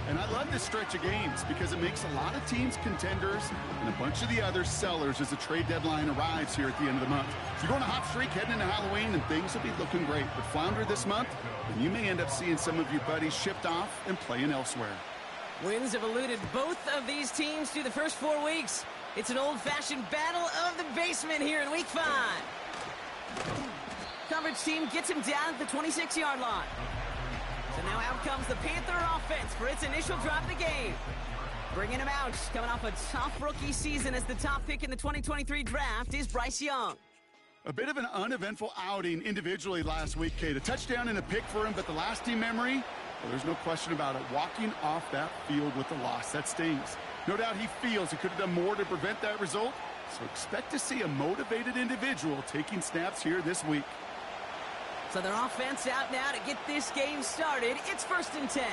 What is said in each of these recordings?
And I love this stretch of games because it makes a lot of teams contenders and a bunch of the others sellers as the trade deadline arrives here at the end of the month. So you're going to hot streak heading into Halloween, and things will be looking great. But flounder this month, and you may end up seeing some of your buddies shipped off and playing elsewhere. Wins have eluded both of these teams through the first 4 weeks. It's an old-fashioned battle of the basement here in Week 5. Coverage team gets him down at the 26-yard line. So now out comes the Panther offense for its initial drive of the game. Bringing him out, coming off a tough rookie season as the top pick in the 2023 draft is Bryce Young. A bit of an uneventful outing individually last week, Kate. A touchdown and a pick for him, but the lasting memory, well, there's no question about it. Walking off that field with the loss, that stings. No doubt he feels he could have done more to prevent that result, so expect to see a motivated individual taking snaps here this week. So their offense out now to get this game started. It's 1st and 10.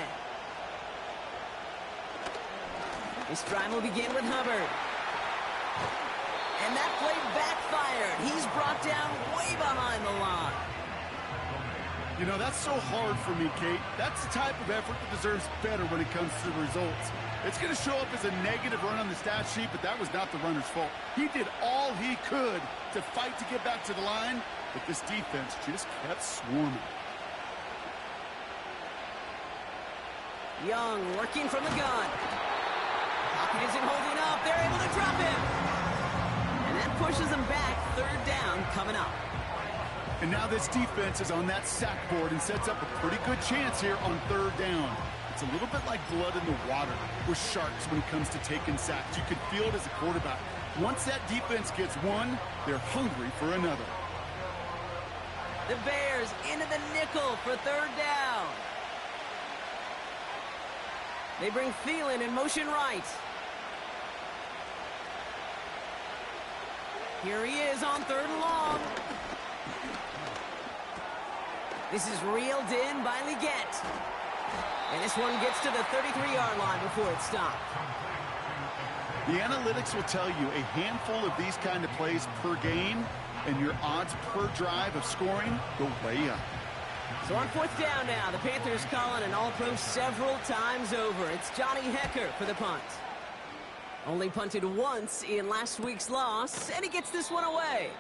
This drive will begin with Hubbard. And that play backfired. He's brought down way behind the line. You know, that's so hard for me, Kate. That's the type of effort that deserves better when it comes to the results. It's going to show up as a negative run on the stat sheet, but that was not the runner's fault. He did all he could to fight to get back to the line, but this defense just kept swarming. Young working from the gun. Pocket isn't holding up. They're able to drop him. And that pushes them back. 3rd down coming up. And now this defense is on that sack board and sets up a pretty good chance here on 3rd down. It's a little bit like blood in the water with sharks when it comes to taking sacks. You can feel it as a quarterback. Once that defense gets one, they're hungry for another. The Bears into the nickel for 3rd down. They bring Thielen in motion right. Here he is on 3rd and long. This is reeled in by Leggett. And this one gets to the 33-yard line before it's stopped. The analytics will tell you a handful of these kind of plays per game, and your odds per drive of scoring go way up. So on 4th down now, the Panthers calling an all-pro several times over. It's Johnny Hecker for the punt. Only punted once in last week's loss, and he gets this one away.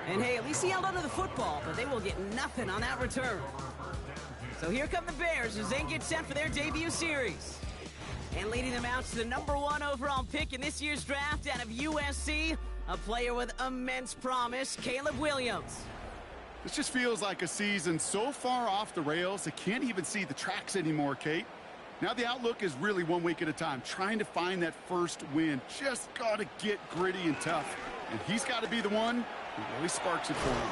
And hey, at least he held onto the football, but they will get nothing on that return. So here come the Bears as they get set for their debut series. And leading them out to the #1 overall pick in this year's draft out of USC, a player with immense promise, Caleb Williams. This just feels like a season so far off the rails, they can't even see the tracks anymore, Kate. Now the outlook is really 1 week at a time, trying to find that first win. Just got to get gritty and tough. And he's got to be the one who really sparks it for him.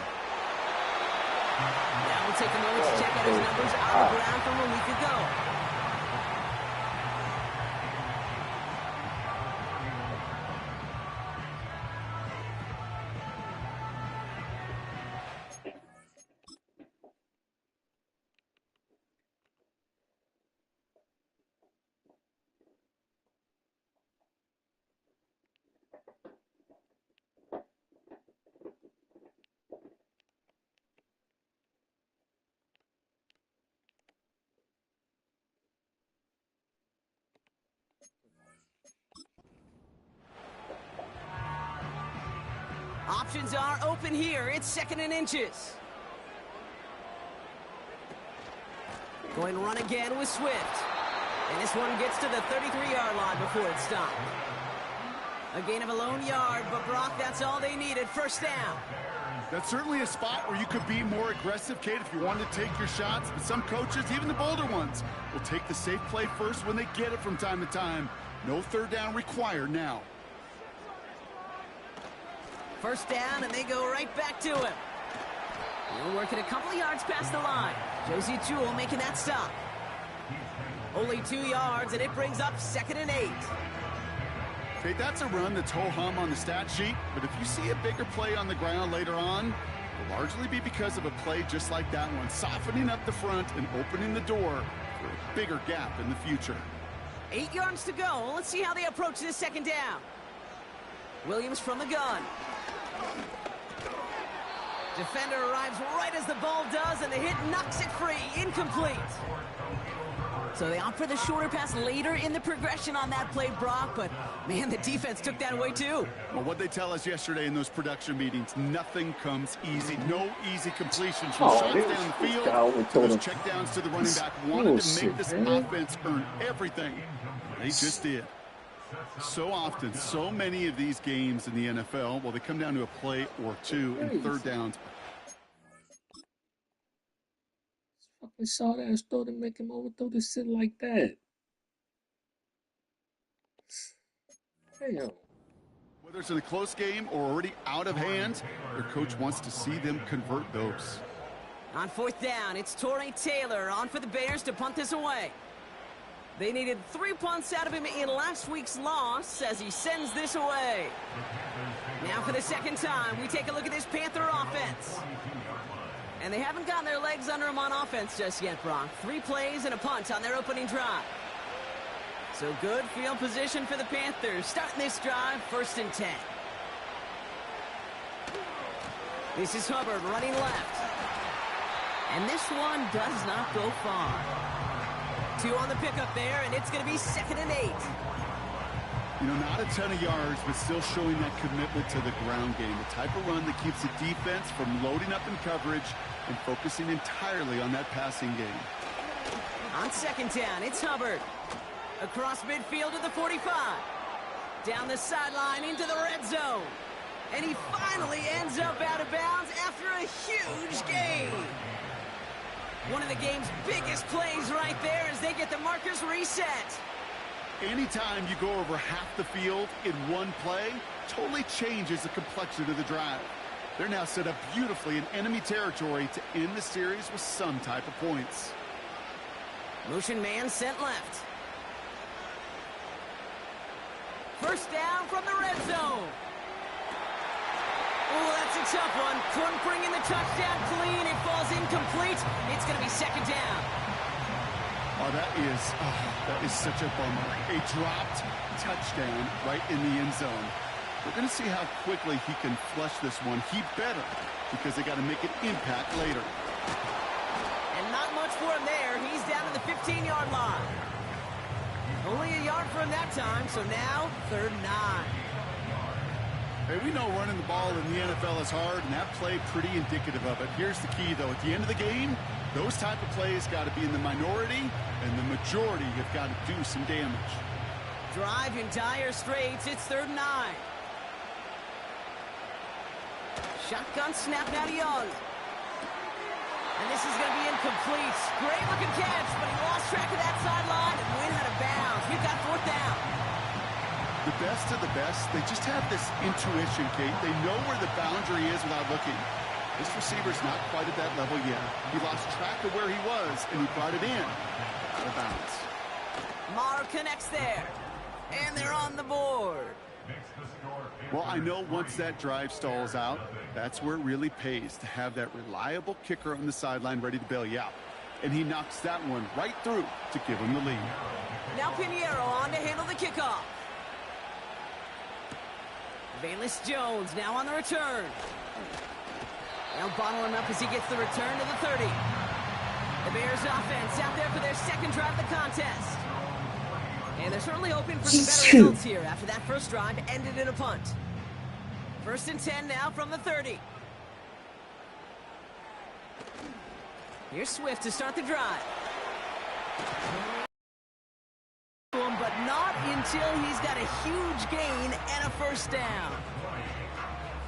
Now we'll take a moment to check out his numbers on the ground from a week ago. Options are open here. It's 2nd and inches. Going to run again with Swift. And this one gets to the 33-yard line before it's stopped. A gain of a lone yard, but Brock, that's all they needed. 1st down. That's certainly a spot where you could be more aggressive, Kate, if you wanted to take your shots. But some coaches, even the bolder ones, will take the safe play first when they get it from time to time. No 3rd down required now. 1st down, and they go right back to him. He'll work it a couple of yards past the line. Josie Jewell making that stop. Only 2 yards, and it brings up 2nd and 8. Okay, that's a run that's ho-hum on the stat sheet, but if you see a bigger play on the ground later on, it'll largely be because of a play just like that one, softening up the front and opening the door for a bigger gap in the future. 8 yards to go. Let's see how they approach this 2nd down. Williams from the gun. Defender arrives right as the ball does, and the hit knocks it free. Incomplete. So they opt for the shorter pass later in the progression on that play, Brock, but man, the defense took that away too. Well, what they tell us yesterday in those production meetings, nothing comes easy. No easy completions from shots down the field. Those checkdowns to the running back wanted to make this offense earn everything. They just did. So often, so many of these games in the NFL, well, they come down to a play or two in third downs. I saw that and started making him overthrow this shit like that. Damn. Whether it's in a close game or already out of hand, their coach wants to see them convert those. On fourth down, it's Torrey Taylor on for the Bears to punt this away. They needed 3 punts out of him in last week's loss as he sends this away. Now for the second time, we take a look at this Panther offense. And they haven't gotten their legs under them on offense just yet, Brock. 3 plays and a punt on their opening drive. So good field position for the Panthers. Starting this drive, 1st and 10. This is Hubbard running left. And this one does not go far. 2 on the pickup there, and it's going to be 2nd and 8. You know, not a ton of yards, but still showing that commitment to the ground game. The type of run that keeps the defense from loading up in coverage and focusing entirely on that passing game. On 2nd down, it's Hubbard. Across midfield to the 45. Down the sideline into the red zone. And he finally ends up out of bounds after a huge gain. One of the game's biggest plays right there as they get the markers reset. Anytime you go over half the field in one play, totally changes the complexion of the drive. They're now set up beautifully in enemy territory to end the series with some type of points. Motion man sent left. 1st down from the red zone. Oh, that's a tough one. Couldn't bring in the touchdown clean. It falls incomplete. It's going to be 2nd down. Oh, that is such a bummer. A dropped touchdown right in the end zone. We're going to see how quickly he can flush this one. He better, because they got to make an impact later. And not much for him there. He's down to the 15-yard line. Only a yard for him that time, so now 3rd and 9. Hey, we know running the ball in the NFL is hard, and that play pretty indicative of it. Here's the key, though. At the end of the game, those type of plays got to be in the minority, and the majority have got to do some damage. Drive in dire straits. It's 3rd and 9. Shotgun snap now to Young. And this is going to be incomplete. Great-looking catch, but he lost track of that sideline and went out of bounds. We've got 4th down. The best of the best, they just have this intuition, Kate. They know where the boundary is without looking. This receiver's not quite at that level yet. He lost track of where he was, and he brought it in. Out of bounds. Maher connects there. And they're on the board. Well, I know once that drive stalls out, that's where it really pays to have that reliable kicker on the sideline ready to bail you out. And he knocks that one right through to give him the lead. Now Pinheiro on to handle the kickoff. Bayless Jones now on the return. They'll bottle him up as he gets the return to the 30. The Bears offense out there for their 2nd drive of the contest. And they're certainly hoping for some better results here after that first drive ended in a punt. 1st and 10 now from the 30. Here's Swift to start the drive. But not until he's got a huge gain and a 1st down.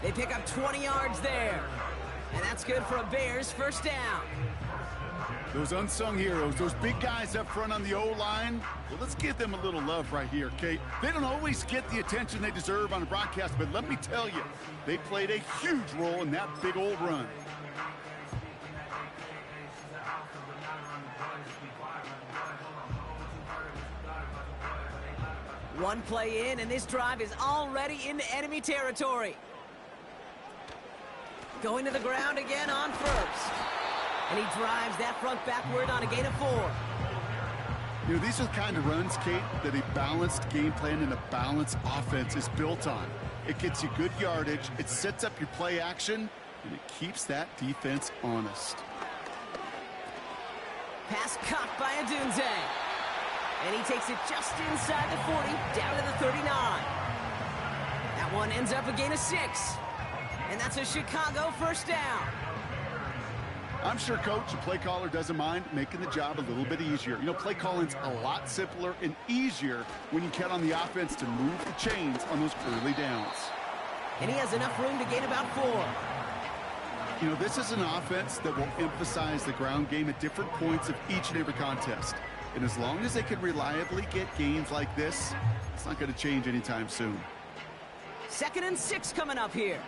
They pick up 20 yards there. And that's good for a Bears 1st down. Those unsung heroes, those big guys up front on the O-line, well, let's give them a little love right here, Kate. They don't always get the attention they deserve on a broadcast, but let me tell you, they played a huge role in that big old run. One play in, and this drive is already into enemy territory. Going to the ground again on 1st. And he drives that front backward on a gain of 4. You know, these are the kind of runs, Kate, that a balanced game plan and a balanced offense is built on. It gets you good yardage, it sets up your play action, and it keeps that defense honest. Pass caught by Adunze. And he takes it just inside the 40, down to the 39. That one ends up a gain of 6. And that's a Chicago first down. I'm sure Coach, the play caller, doesn't mind making the job a little bit easier. You know, play calling's a lot simpler and easier when you count on the offense to move the chains on those early downs. And he has enough room to gain about 4. You know, this is an offense that will emphasize the ground game at different points of each and every contest. And as long as they can reliably get gains like this, it's not going to change anytime soon. 2nd and 6 coming up here.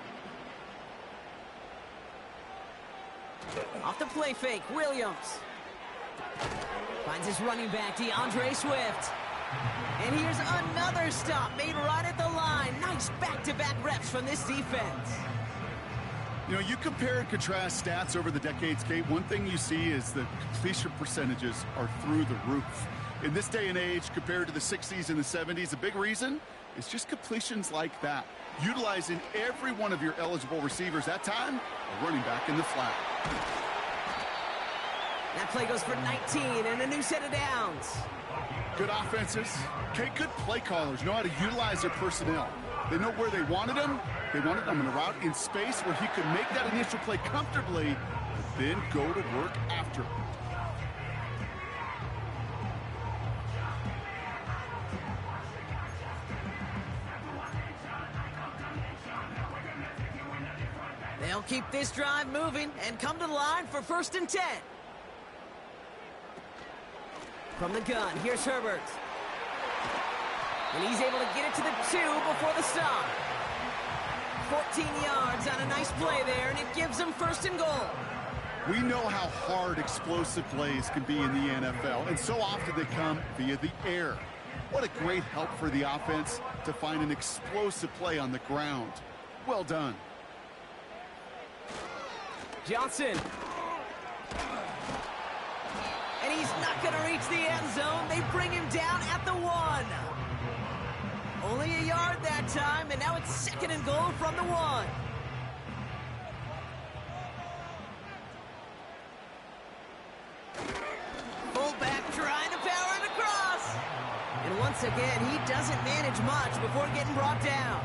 Off the play fake, Williams. Finds his running back, DeAndre Swift. And here's another stop made right at the line. Nice back-to-back reps from this defense. You know, you compare and contrast stats over the decades, Kate. One thing you see is the completion percentages are through the roof. In this day and age, compared to the 60s and the 70s, a big reason is just completions like that. Utilizing every one of your eligible receivers. That time, a running back in the flat. That play goes for 19 and a new set of downs. Good offenses. Okay, good play callers know how to utilize their personnel. They know where they wanted them. They wanted them in a route in space where he could make that initial play comfortably, but then go to work after. They'll keep this drive moving and come to the line for 1st and 10. From the gun, here's Herbert. And he's able to get it to the 2 before the stop. 14 yards on a nice play there, and it gives them 1st and goal. We know how hard explosive plays can be in the NFL, and so often they come via the air. What a great help for the offense to find an explosive play on the ground. Well done. Johnson. And he's not going to reach the end zone. They bring him down at the 1. Only a yard that time, and now it's 2nd and goal from the 1. Fullback trying to power it across. And once again, he doesn't manage much before getting brought down.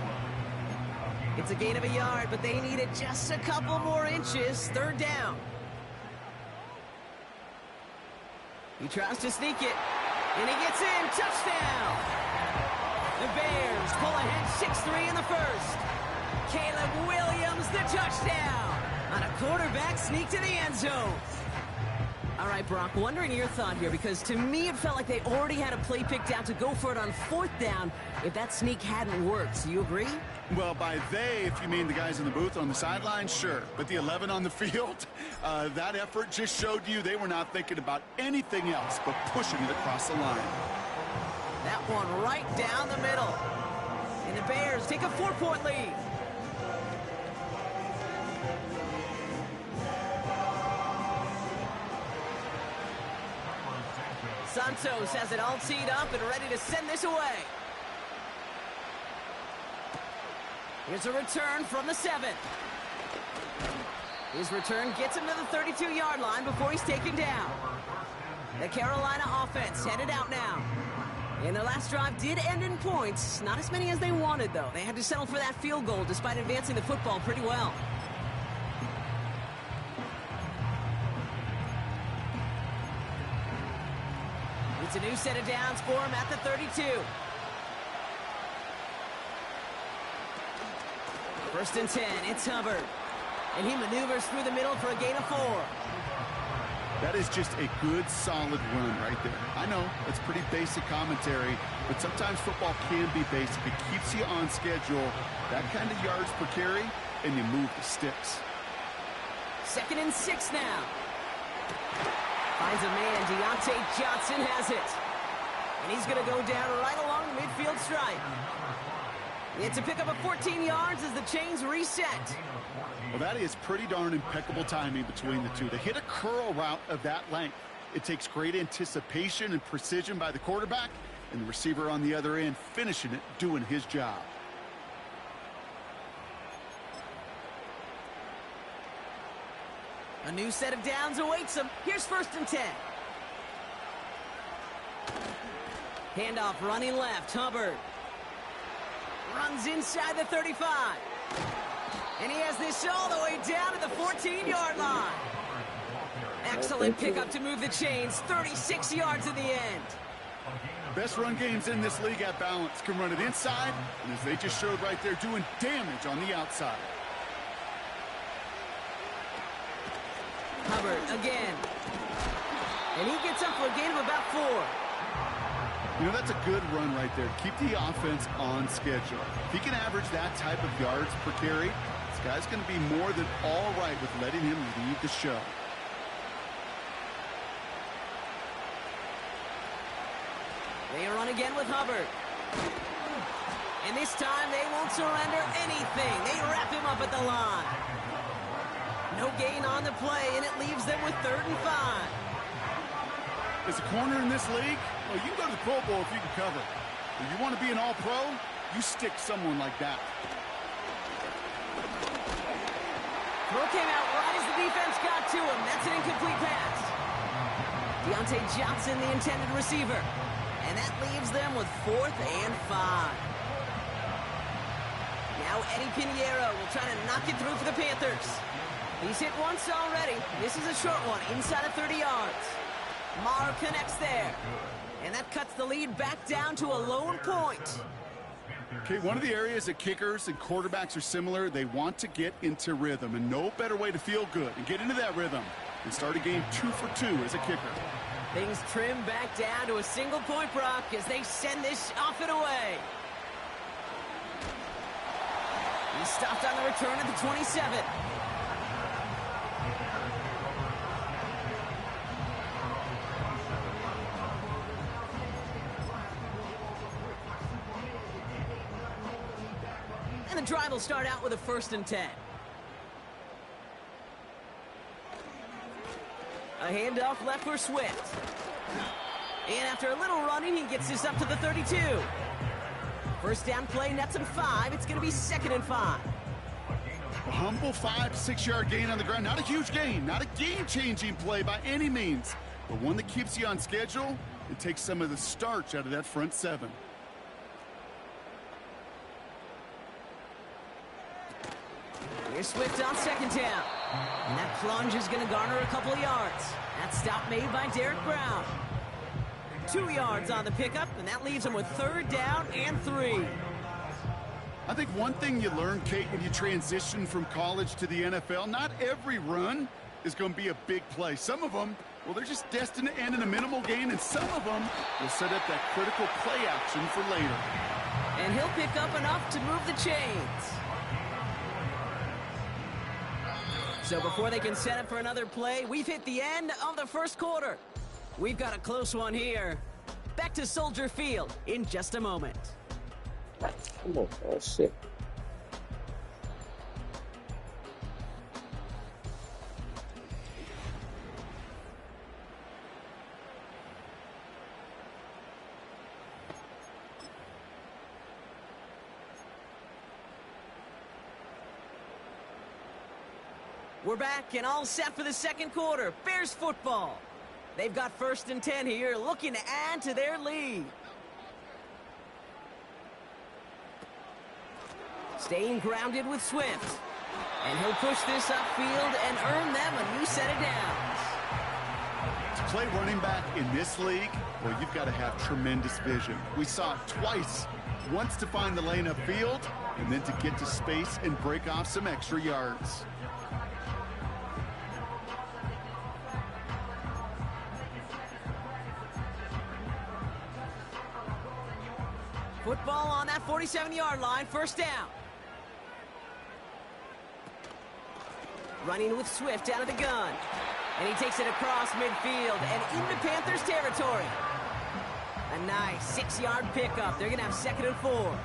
It's a gain of a yard, but they needed just a couple more inches. 3rd down. He tries to sneak it, and he gets in. Touchdown! The Bears pull ahead 6-3 in the 1st. Caleb Williams, the touchdown! On a quarterback sneak to the end zone. All right, Brock, wondering your thought here, because to me it felt like they already had a play picked out to go for it on 4th down if that sneak hadn't worked. Do you agree? Well, by they, if you mean the guys in the booth on the sideline, sure. But the 11 on the field, that effort just showed you they were not thinking about anything else but pushing it across the line. That one right down the middle. And the Bears take a 4-point lead. Santos has it all teed up and ready to send this away. Here's a return from the 7. His return gets him to the 32-yard line before he's taken down. The Carolina offense headed out now. And their last drive did end in points. Not as many as they wanted, though. They had to settle for that field goal despite advancing the football pretty well. It's a new set of downs for him at the 32. 1st and 10, it's Hubbard. And he maneuvers through the middle for a gain of 4. That is just a good, solid run right there. I know, it's pretty basic commentary, but sometimes football can be basic. It keeps you on schedule, that kind of yards per carry, and you move the sticks. 2nd and 6 now. Finds a man, Deontay Johnson has it. And he's going to go down right along the midfield stripe. It's a pickup of 14 yards as the chains reset. Well, that is pretty darn impeccable timing between the two. To hit a curl route of that length, it takes great anticipation and precision by the quarterback, and the receiver on the other end finishing it, doing his job. A new set of downs awaits him. Here's 1st and 10. Handoff running left. Hubbard runs inside the 35. And he has this all the way down to the 14-yard line. Excellent pickup to move the chains. 36 yards in the end. Best run games in this league at balance. Can run it inside, and as they just showed right there, doing damage on the outside. Hubbard again. And he gets up for a gain of about 4. You know, that's a good run right there. Keep the offense on schedule. If he can average that type of yards per carry, this guy's going to be more than all right with letting him lead the show. They run again with Hubbard. And this time they won't surrender anything. They wrap him up at the line. No gain on the play, and it leaves them with 3rd and 5. As a corner in this league, well, you can go to the Pro Bowl if you can cover. If you want to be an all-pro, you stick someone like that. Throw came out right as the defense got to him. That's an incomplete pass. Deontay Johnson, the intended receiver. And that leaves them with 4th and 5. Now Eddie Pinheiro will try to knock it through for the Panthers. He's hit once already. This is a short one, inside of 30 yards. Maher connects there. And that cuts the lead back down to a lone point. Okay, one of the areas that kickers and quarterbacks are similar, they want to get into rhythm. And no better way to feel good and get into that rhythm and start a game 2 for 2 as a kicker. Things trim back down to a single point, Brock, as they send this off and away. He stopped on the return at the 27. And the drive will start out with a 1st and 10. A handoff left for Swift. And after a little running, he gets this up to the 32. First down play nets him 5. It's going to be 2nd and 5. A humble 5 to 6 yard gain on the ground. Not a huge gain, not a game-changing play by any means, but one that keeps you on schedule and takes some of the starch out of that front 7. Here's Swift on 2nd down. And that plunge is going to garner a couple of yards. That stop made by Derek Brown. 2 yards on the pickup, and that leaves him with 3rd down and 3. I think one thing you learn, Kate, when you transition from college to the NFL, not every run is going to be a big play. Some of them, well, they're just destined to end in a minimal gain, and some of them will set up that critical play action for later. And he'll pick up enough to move the chains. So before they can set up for another play, we've hit the end of the 1st quarter. We've got a close one here. Back to Soldier Field in just a moment. Come on, oh shit. We're back and all set for the 2nd quarter. Bears football. They've got 1st and 10 here, looking to add to their lead. Staying grounded with Swift. And he'll push this upfield and earn them a new set of downs. To play running back in this league, well, you've got to have tremendous vision. We saw it twice. Once to find the lane upfield, and then to get to space and break off some extra yards. Football on that 47-yard line, 1st down. Running with Swift out of the gun. And he takes it across midfield and into Panthers territory. A nice 6-yard pickup. They're going to have 2nd and 4.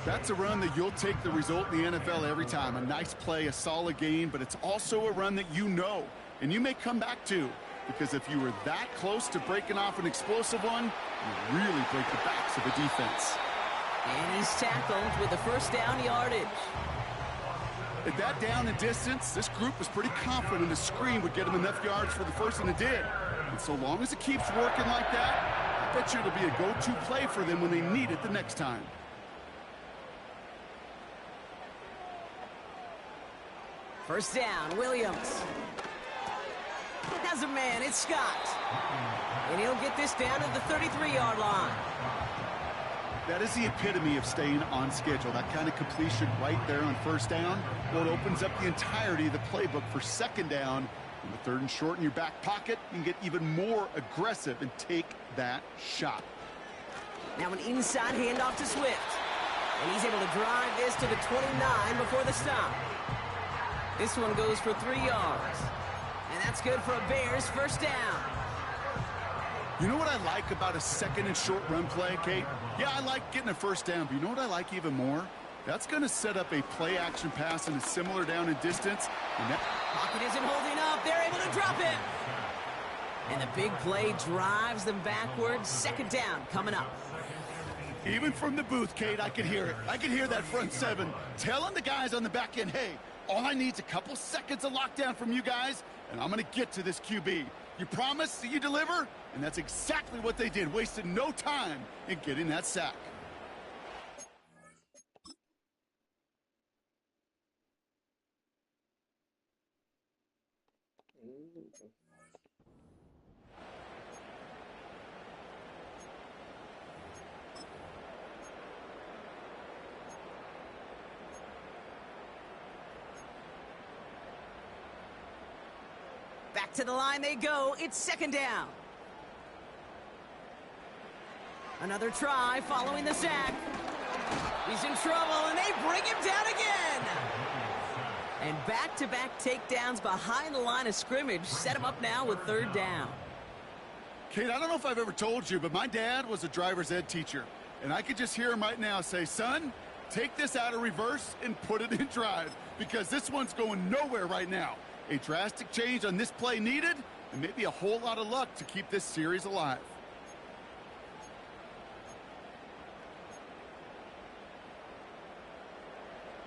That's a run that you'll take the result in the NFL every time. A nice play, a solid gain, but it's also a run that you know, and you may come back to. Because if you were that close to breaking off an explosive one, you really break the backs of the defense. And he's tackled with the 1st down yardage. At that down and distance, this group was pretty confident the screen would get him enough yards for the 1st, and it did. And so long as it keeps working like that, bet you it'll be a go-to play for them when they need it the next time. First down, Williams. Has a man, it's Scott. And he'll get this down to the 33-yard line. That is the epitome of staying on schedule. That kind of completion right there on first down. Well, it opens up the entirety of the playbook for second down. And with 3rd and short in your back pocket, you can get even more aggressive and take that shot. Now an inside handoff to Swift. And he's able to drive this to the 29 before the stop. This one goes for 3 yards. And that's good for a Bears first down. You know what I like about a 2nd and short run play, Kate? Yeah, I like getting a first down, but you know what I like even more? That's going to set up a play-action pass in a similar down and distance. And that pocket isn't holding up. They're able to drop it. And the big play drives them backwards. Second down coming up. Even from the booth, Kate, I could hear it. I could hear that front 7 telling the guys on the back end, hey, all I need is a couple seconds of lockdown from you guys, and I'm going to get to this QB. You promise that you deliver? And that's exactly what they did. Wasted no time in getting that sack. Back to the line they go. It's second down. Another try following the sack. He's in trouble, and they bring him down again. And back-to-back takedowns behind the line of scrimmage set him up now with 3rd down. Kate, I don't know if I've ever told you, but my dad was a driver's ed teacher. And I could just hear him right now say, son, take this out of reverse and put it in drive, because this one's going nowhere right now. A drastic change on this play needed, and maybe a whole lot of luck to keep this series alive.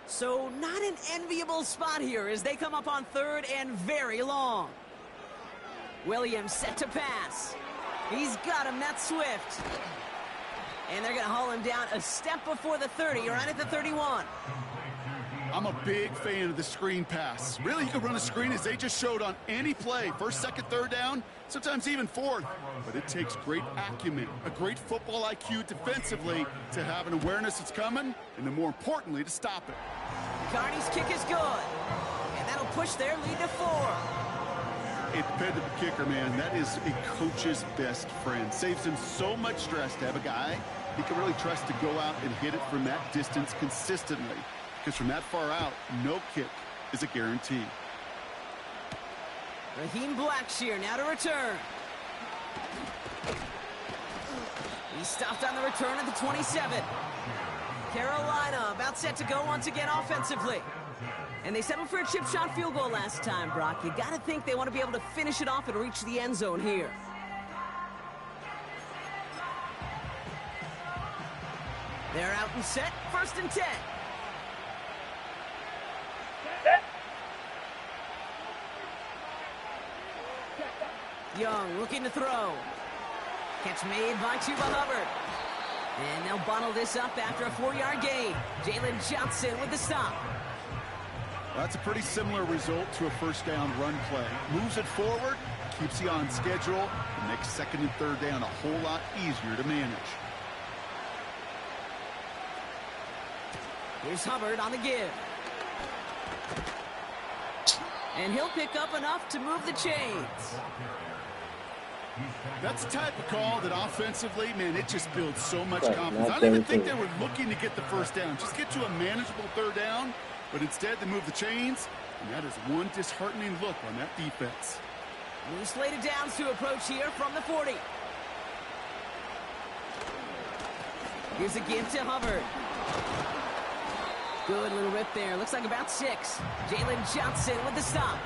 So not an enviable spot here as they come up on 3rd and very long. Williams set to pass. He's got him, that's Swift. And they're going to haul him down a step before the 30, right at the 31. I'm a big fan of the screen pass. Really, you can run a screen as they just showed on any play. 1st, 2nd, 3rd down, sometimes even 4th. But it takes great acumen, a great football IQ defensively to have an awareness it's coming, and then more importantly, to stop it. Carney's kick is good. And that'll push their lead to 4. A dependable kicker, man, that is a coach's best friend. Saves him so much stress to have a guy he can really trust to go out and hit it from that distance consistently. Because from that far out, no kick is a guarantee. Raheem Blackshear now to return. He stopped on the return at the 27. Carolina about set to go once again offensively. And they settled for a chip shot field goal last time, Brock. You got to think they want to be able to finish it off and reach the end zone here. They're out and set, 1st and 10. Young looking to throw. Catch made by Chuba Hubbard. And they'll bottle this up after a 4-yard gain. Jalen Johnson with the stop. Well, that's a pretty similar result to a first down run play. Moves it forward, keeps you on schedule, and makes 2nd and 3rd down a whole lot easier to manage. Here's Hubbard on the give. And he'll pick up enough to move the chains. That's the type of call that offensively, man, it just builds so much confidence. I don't even think they were looking to get the first down. Just get to a manageable 3rd down, but instead they move the chains, and that is one disheartening look on that defense. New slated downs to approach here from the 40. Here's a give to Hubbard. Good little rip there. Looks like about 6. Jalen Johnson with the stop.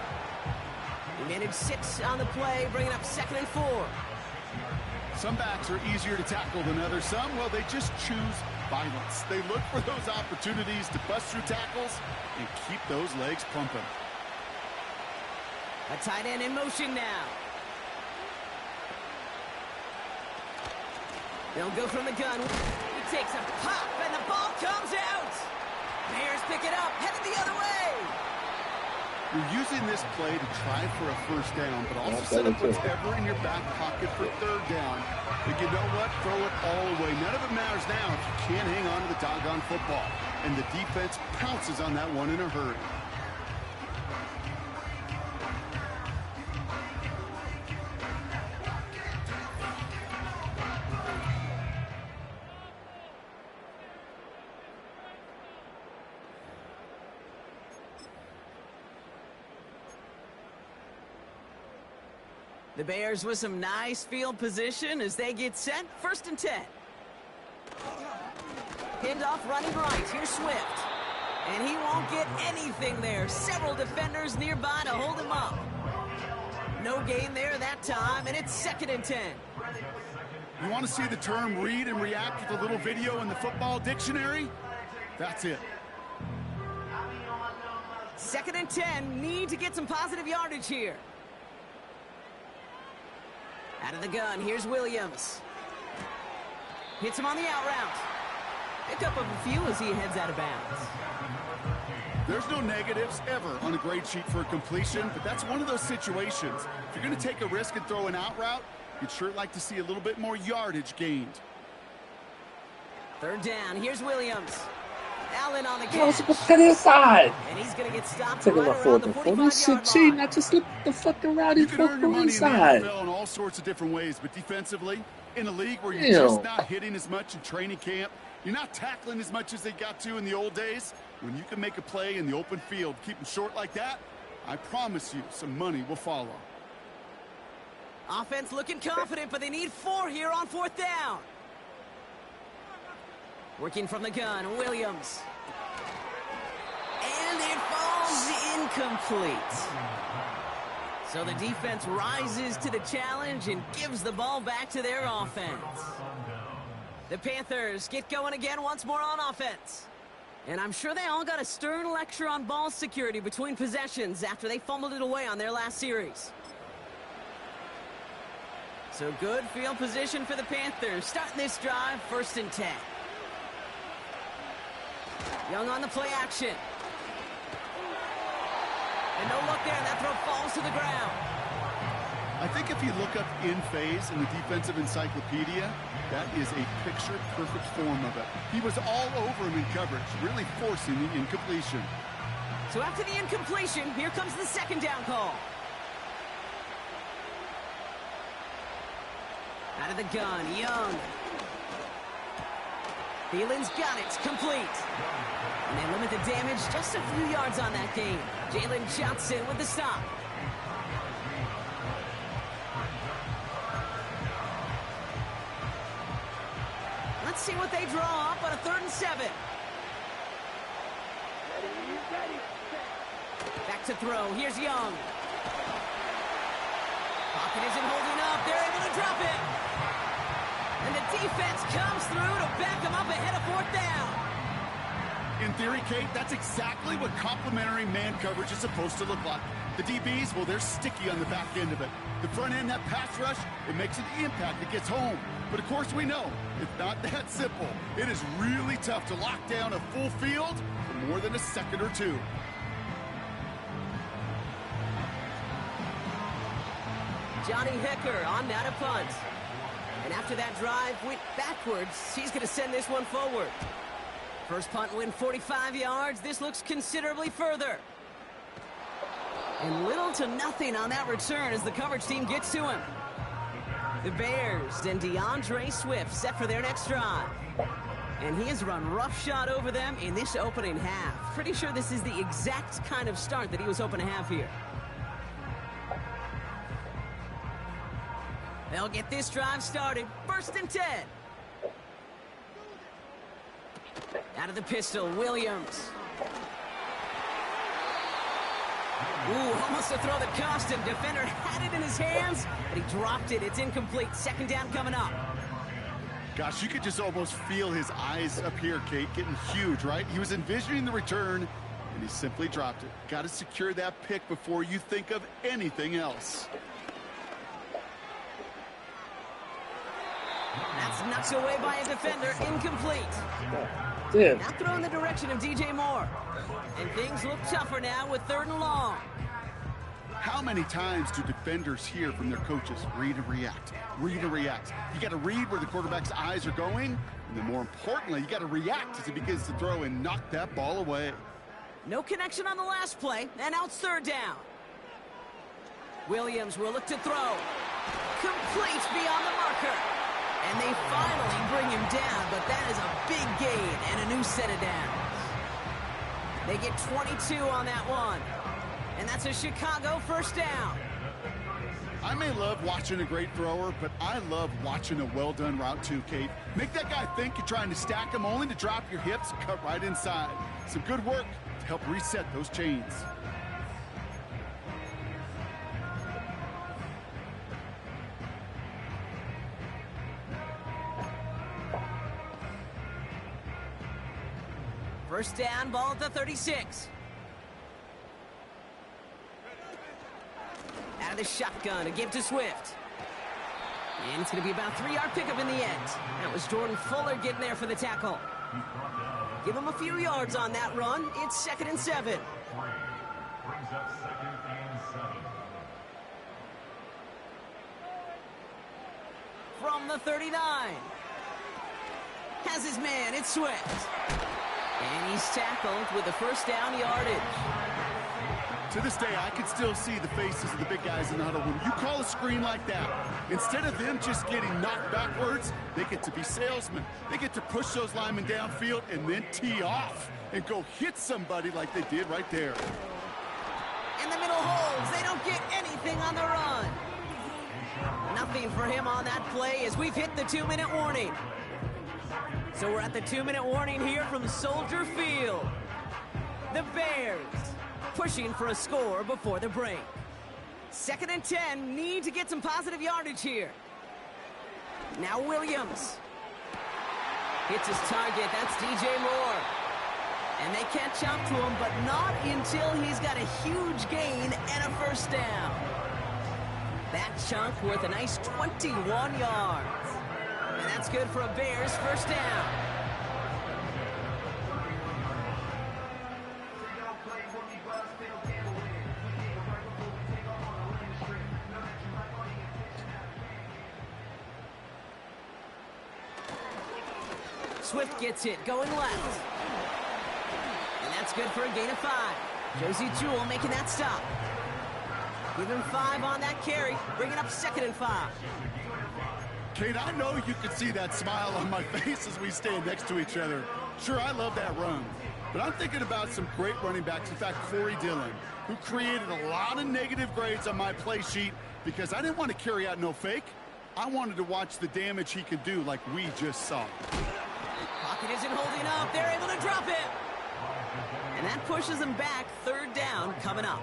He managed 6 on the play, bringing up 2nd and 4. Some backs are easier to tackle than others. Some, well, they just choose violence. They look for those opportunities to bust through tackles and keep those legs pumping. A tight end in motion now. They'll go from the gun. He takes a pop, and the ball comes out. Bears pick it up, headed the other way. You're using this play to try for a first down, but also set up whatever in your back pocket for third down. But you know what? Throw it all away. None of it matters now if you can't hang on to the doggone football. And the defense pounces on that one in a hurry. The Bears with some nice field position as they get set. 1st and 10. Pinned off running right. Here's Swift. And he won't get anything there. Several defenders nearby to hold him up. No gain there that time, and it's 2nd and 10. You want to see the term read and react with a little video in the football dictionary? That's it. 2nd and 10. Need to get some positive yardage here. Out of the gun, here's Williams. Hits him on the out route. Pick up of a few as he heads out of bounds. There's no negatives ever on a grade sheet for a completion, but that's one of those situations. If you're going to take a risk and throw an out route, you'd sure like to see a little bit more yardage gained. 3rd down, here's Williams. Allen on the catch. Also, look at his side. And he's going to get stopped Taking right my around the 45-yard 45-yard line. not just slip the fucking route You can earn your money in the inside. NFL in all sorts of different ways, but defensively, in a league where you're just not hitting as much in training camp, you're not tackling as much as they got to in the old days, when you can make a play in the open field, keep them short like that, I promise you some money will follow. Offense looking confident, but they need 4 here on 4th down. Working from the gun, Williams. And it falls incomplete. So the defense rises to the challenge and gives the ball back to their offense. The Panthers get going again once more on offense. And I'm sure they all got a stern lecture on ball security between possessions after they fumbled it away on their last series. So good field position for the Panthers. Starting this drive, 1st and 10. Young on the play action. And no look there, that throw falls to the ground. I think if you look up in phase in the defensive encyclopedia, that is a picture-perfect form of it. He was all over him in coverage, really forcing the incompletion. So after the incompletion, here comes the 2nd down call. Out of the gun, Young. Thielen's got it, complete. And they limit the damage just a few yards on that game. Jalen Johnson with the stop. Let's see what they draw up on a 3rd and 7. Back to throw. Here's Young. Pocket isn't holding up. They're able to drop it. And the defense comes through to back them up ahead of 4th down. In theory, Kate, that's exactly what complementary man coverage is supposed to look like. The DBs, well, they're sticky on the back end of it. The front end, that pass rush, it makes an impact. It gets home. But, of course, we know it's not that simple. It is really tough to lock down a full field for more than a second or two. Johnny Hecker on that a punt. And after that drive went backwards, he's going to send this one forward. First punt win 45 yards. This looks considerably further. And little to nothing on that return as the coverage team gets to him. The Bears and DeAndre Swift set for their next drive. And he has run roughshod over them in this opening half. Pretty sure this is the exact kind of start that he was hoping to have here. They'll get this drive started. 1st and 10. Out of the pistol, Williams. Ooh, almost a throw that cost him. Defender had it in his hands, but he dropped it. It's incomplete. 2nd down coming up. Gosh, you could just almost feel his eyes up here, Kate, getting huge, right? He was envisioning the return, and he simply dropped it. Got to secure that pick before you think of anything else. That's Knocks away by a defender, incomplete. Damn. Now throw in the direction of DJ Moore. And things look tougher now with 3rd and long. How many times do defenders hear from their coaches, read and react, read and react? You got to read where the quarterback's eyes are going, and then more importantly, you got to react as he begins to throw and knock that ball away. No connection on the last play, and now it's 3rd down. Williams will look to throw. Complete beyond the marker. And they finally bring him down, but that is a big gain and a new set of downs. They get 22 on that one. And that's a Chicago 1st down. I may love watching a great thrower, but I love watching a well-done route too, Kate. Make that guy think you're trying to stack him only to drop your hips, cut right inside. Some good work to help reset those chains. First down, ball at the 36. Out of the shotgun, a give to Swift. And it's going to be about a 3-yard pickup in the end. That was Jordan Fuller getting there for the tackle. Give him a few yards on that run. It's 2nd and 7. Brings up 2nd and 7. From the 39. Has his man, it's Swift. And he's tackled with the 1st down yardage. To this day, I can still see the faces of the big guys in the huddle. When you call a screen like that, instead of them just getting knocked backwards, they get to be salesmen. They get to push those linemen downfield and then tee off and go hit somebody like they did right there. In the middle holds. They don't get anything on the run. Nothing for him on that play as we've hit the 2-minute warning. So we're at the 2-minute warning here from Soldier Field. The Bears pushing for a score before the break. 2nd and 10, need to get some positive yardage here. Now Williams hits his target, that's DJ Moore. And they catch up to him, but not until he's got a huge gain and a 1st down. That chunk worth a nice 21 yards. And that's good for a Bears 1st down. Swift gets it, going left. And that's good for a gain of 5. Josie Jewell making that stop. Give him 5 on that carry, bringing up 2nd and 5. Kate, I know you can see that smile on my face as we stand next to each other. Sure, I love that run. But I'm thinking about some great running backs. In fact, Corey Dillon, who created a lot of negative grades on my play sheet because I didn't want to carry out no fake. I wanted to watch the damage he could do like we just saw. Pocket isn't holding up. They're able to drop it. And that pushes them back. 3rd down coming up.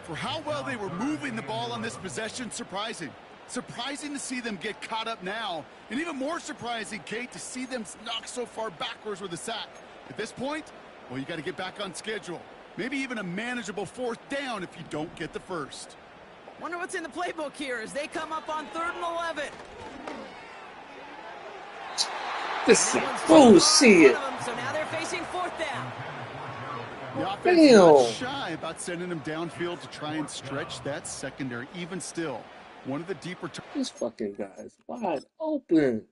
For how well they were moving the ball on this possession, surprising. Surprising to see them get caught up now. And even more surprising, Kate, to see them knock so far backwards with a sack. At this point, well, you got to get back on schedule. Maybe even a manageable 4th down if you don't get the 1st. Wonder what's in the playbook here as they come up on 3rd and 11. This is bullshit. So now they're facing 4th down. The offense is not shy about sending them downfield to try and stretch that secondary. Even still, one of the deeper... This fucking guy is wide open.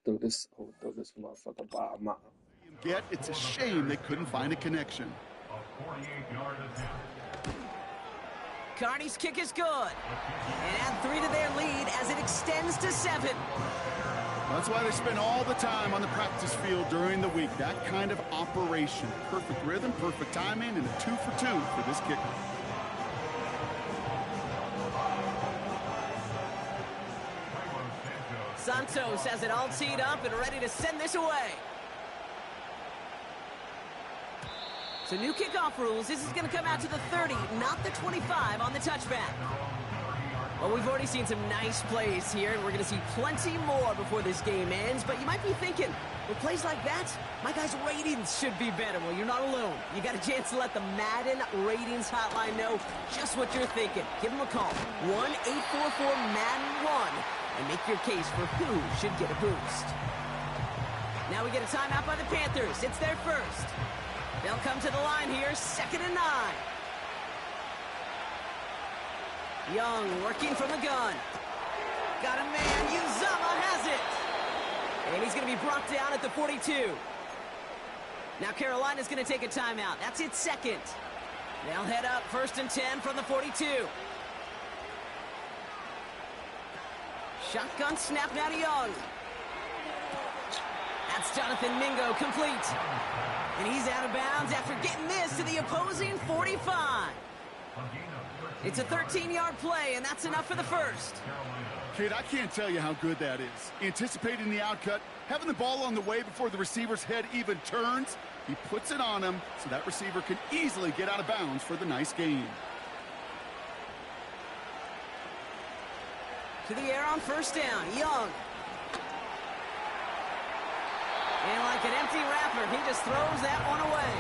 Throw this motherfucker by a mile. Yet it's a shame they couldn't find a connection. Carney's kick is good. And add 3 to their lead as it extends to 7. That's why they spend all the time on the practice field during the week. That kind of operation. Perfect rhythm, perfect timing, and a 2 for 2 for this kicker. Santos has it all teed up and ready to send this away. So new kickoff rules. This is going to come out to the 30, not the 25 on the touchback. Well, we've already seen some nice plays here, and we're going to see plenty more before this game ends. But you might be thinking, with plays like that, my guys' ratings should be better. Well, you're not alone. You got a chance to let the Madden ratings hotline know just what you're thinking. Give them a call, 1-844-MADDEN-1, and make your case for who should get a boost. Now we get a timeout by the Panthers. It's their first. They'll come to the line here, 2nd and 9. Young working from the gun. Got a man. Uzama has it. And he's going to be brought down at the 42. Now Carolina's going to take a timeout. That's its second. They'll head up 1st and 10 from the 42. Shotgun snap now to Young. That's Jonathan Mingo complete. And he's out of bounds after getting this to the opposing 45. It's a 13-yard play, and that's enough for the first. Kate, I can't tell you how good that is. Anticipating the outcut, having the ball on the way before the receiver's head even turns. He puts it on him so that receiver can easily get out of bounds for the nice gain. To the air on 1st down, Young. And like an empty wrapper, he just throws that one away.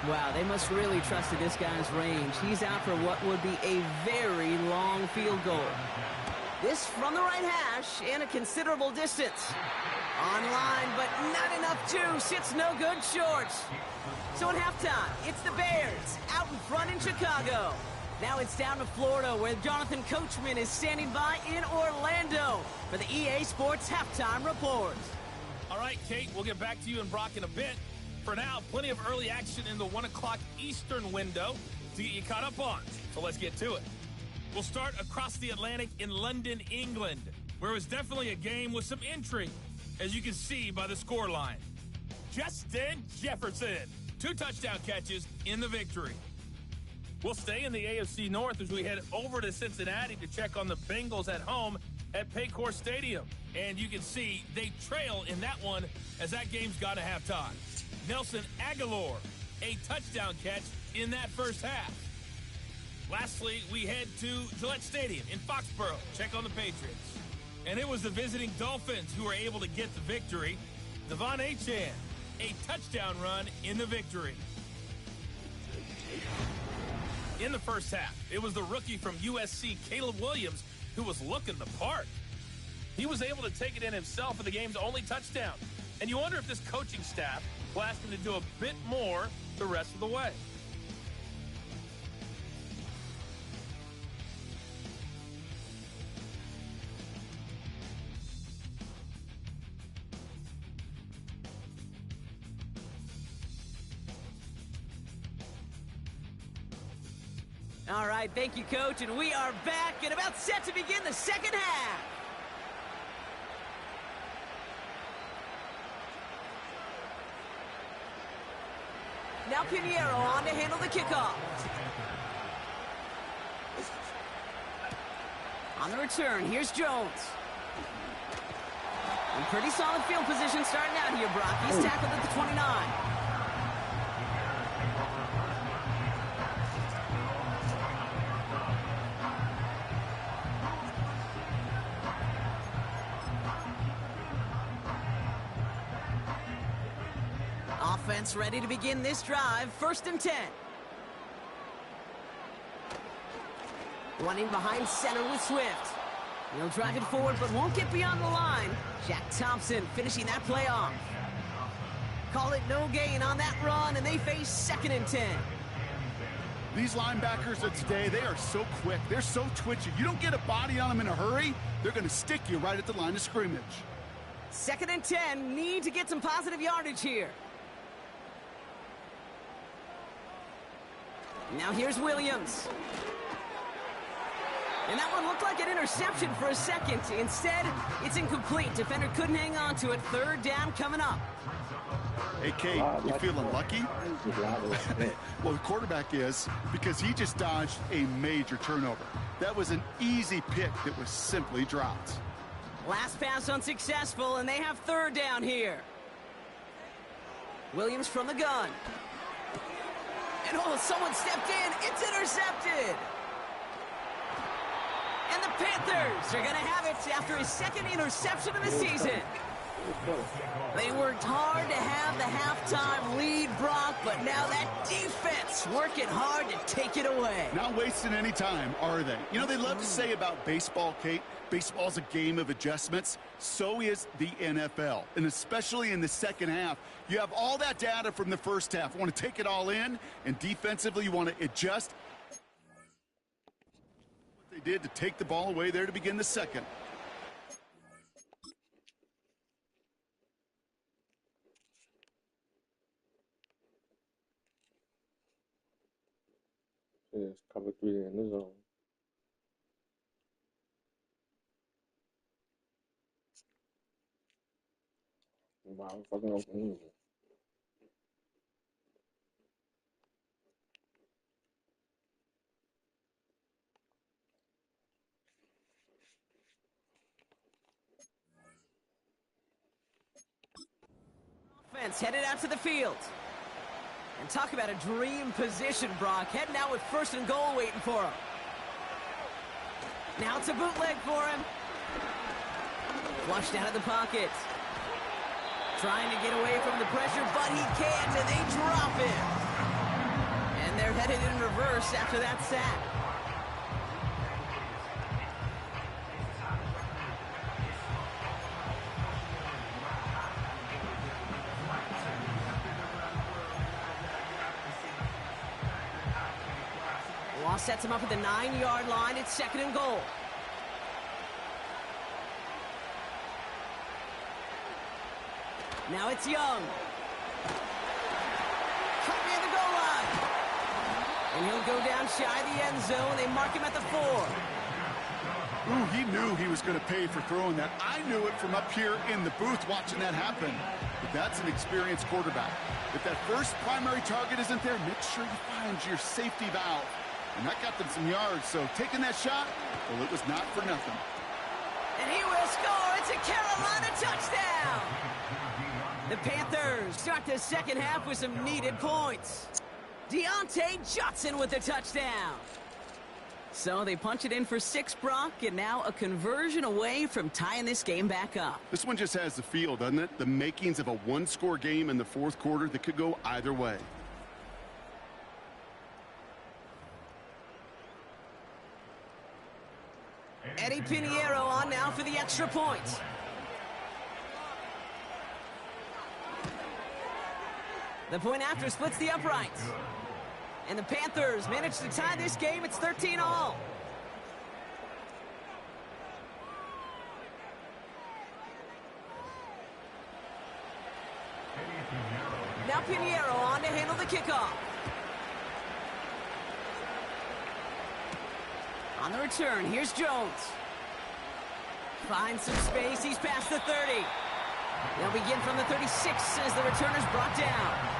Wow, they must really trust this guy's range. He's out for what would be a very long field goal. This from the right hash and a considerable distance. Online, but not enough juice. It's no good short. So at halftime, it's the Bears out in front in Chicago. Now it's down to Florida, where Jonathan Coachman is standing by in Orlando for the EA Sports Halftime Report. All right, Kate, we'll get back to you and Brock in a bit. For now, plenty of early action in the 1 o'clock Eastern window to get you caught up on. So let's get to it. We'll start across the Atlantic in London, England, where it was definitely a game with some intrigue, as you can see by the scoreline. Justin Jefferson, 2 touchdown catches in the victory. We'll stay in the AFC North as we head over to Cincinnati to check on the Bengals at home at Paycor Stadium. And you can see they trail in that one as that game's got to have time. Nelson Aguilar, a touchdown catch in that first half. Lastly, we head to Gillette Stadium in Foxborough, check on the Patriots. And it was the visiting Dolphins who were able to get the victory. Devon Achane, a touchdown run in the victory. In the first half, it was the rookie from USC, Caleb Williams, who was looking the part. He was able to take it in himself for the game's only touchdown. And you wonder if this coaching staff will ask him to do a bit more the rest of the way. All right, thank you, Coach, and we are back and about set to begin the second half. Now Pinheiro on to handle the kickoff. On the return, here's Jones. In pretty solid field position starting out here, Brock. He's tackled at the 29. Offense ready to begin this drive. 1st and 10. Running behind center with Swift. He'll drive it forward, but won't get beyond the line. Jack Thompson finishing that play off. Call it no gain on that run, and they face 2nd and 10. These linebackers of today, they are so quick. They're so twitchy. You don't get a body on them in a hurry, they're going to stick you right at the line of scrimmage. 2nd and 10. Need to get some positive yardage here. Now here's Williams. And that one looked like an interception for a second. Instead, it's incomplete. Defender couldn't hang on to it. 3rd down coming up. Hey, Kate, you feeling lucky? Well, the quarterback is, because he just dodged a major turnover. That was an easy pick that was simply dropped. Last pass unsuccessful, and they have 3rd down here. Williams from the gun. And oh, someone stepped in. It's intercepted. And the Panthers are going to have it after his second interception of the season. They worked hard to have the halftime lead, Brock, but now that defense working hard to take it away. Not wasting any time, are they? You know, they love to say about baseball, Kate, baseball's a game of adjustments. So is the NFL, and especially in the second half. You have all that data from the first half. You want to take it all in, and defensively you want to adjust what they did to take the ball away there to begin the second. Yes, cover 3 in the zone. Wow, fucking open. Offense headed out to the field. And talk about a dream position, Brock. Heading out with first and goal waiting for him. Now it's a bootleg for him. Flushed out of the pocket. Trying to get away from the pressure, but he can't, and they drop him. And they're headed in reverse after that sack. Law sets him up at the 9-yard line. It's second and goal. Now it's Young. Cut near the goal line. And he'll go down shy of the end zone. They mark him at the 4. Ooh, he knew he was going to pay for throwing that. I knew it from up here in the booth watching that happen. But that's an experienced quarterback. If that first primary target isn't there, make sure you find your safety valve. And that got them some yards, so taking that shot, well, it was not for nothing. And he will score. It's a Carolina touchdown. The Panthers start the second half with some needed points. Deontay Johnson with the touchdown. So they punch it in for 6, Brock, and now a conversion away from tying this game back up. This one just has the feel, doesn't it? The makings of a one-score game in the fourth quarter that could go either way. Eddie Pinheiro on now for the extra point. The point after splits the uprights. And the Panthers manage to tie this game. It's 13-all. Now Pinheiro on to handle the kickoff. On the return, here's Jones. Finds some space. He's past the 30. They'll begin from the 36 as the returner's brought down.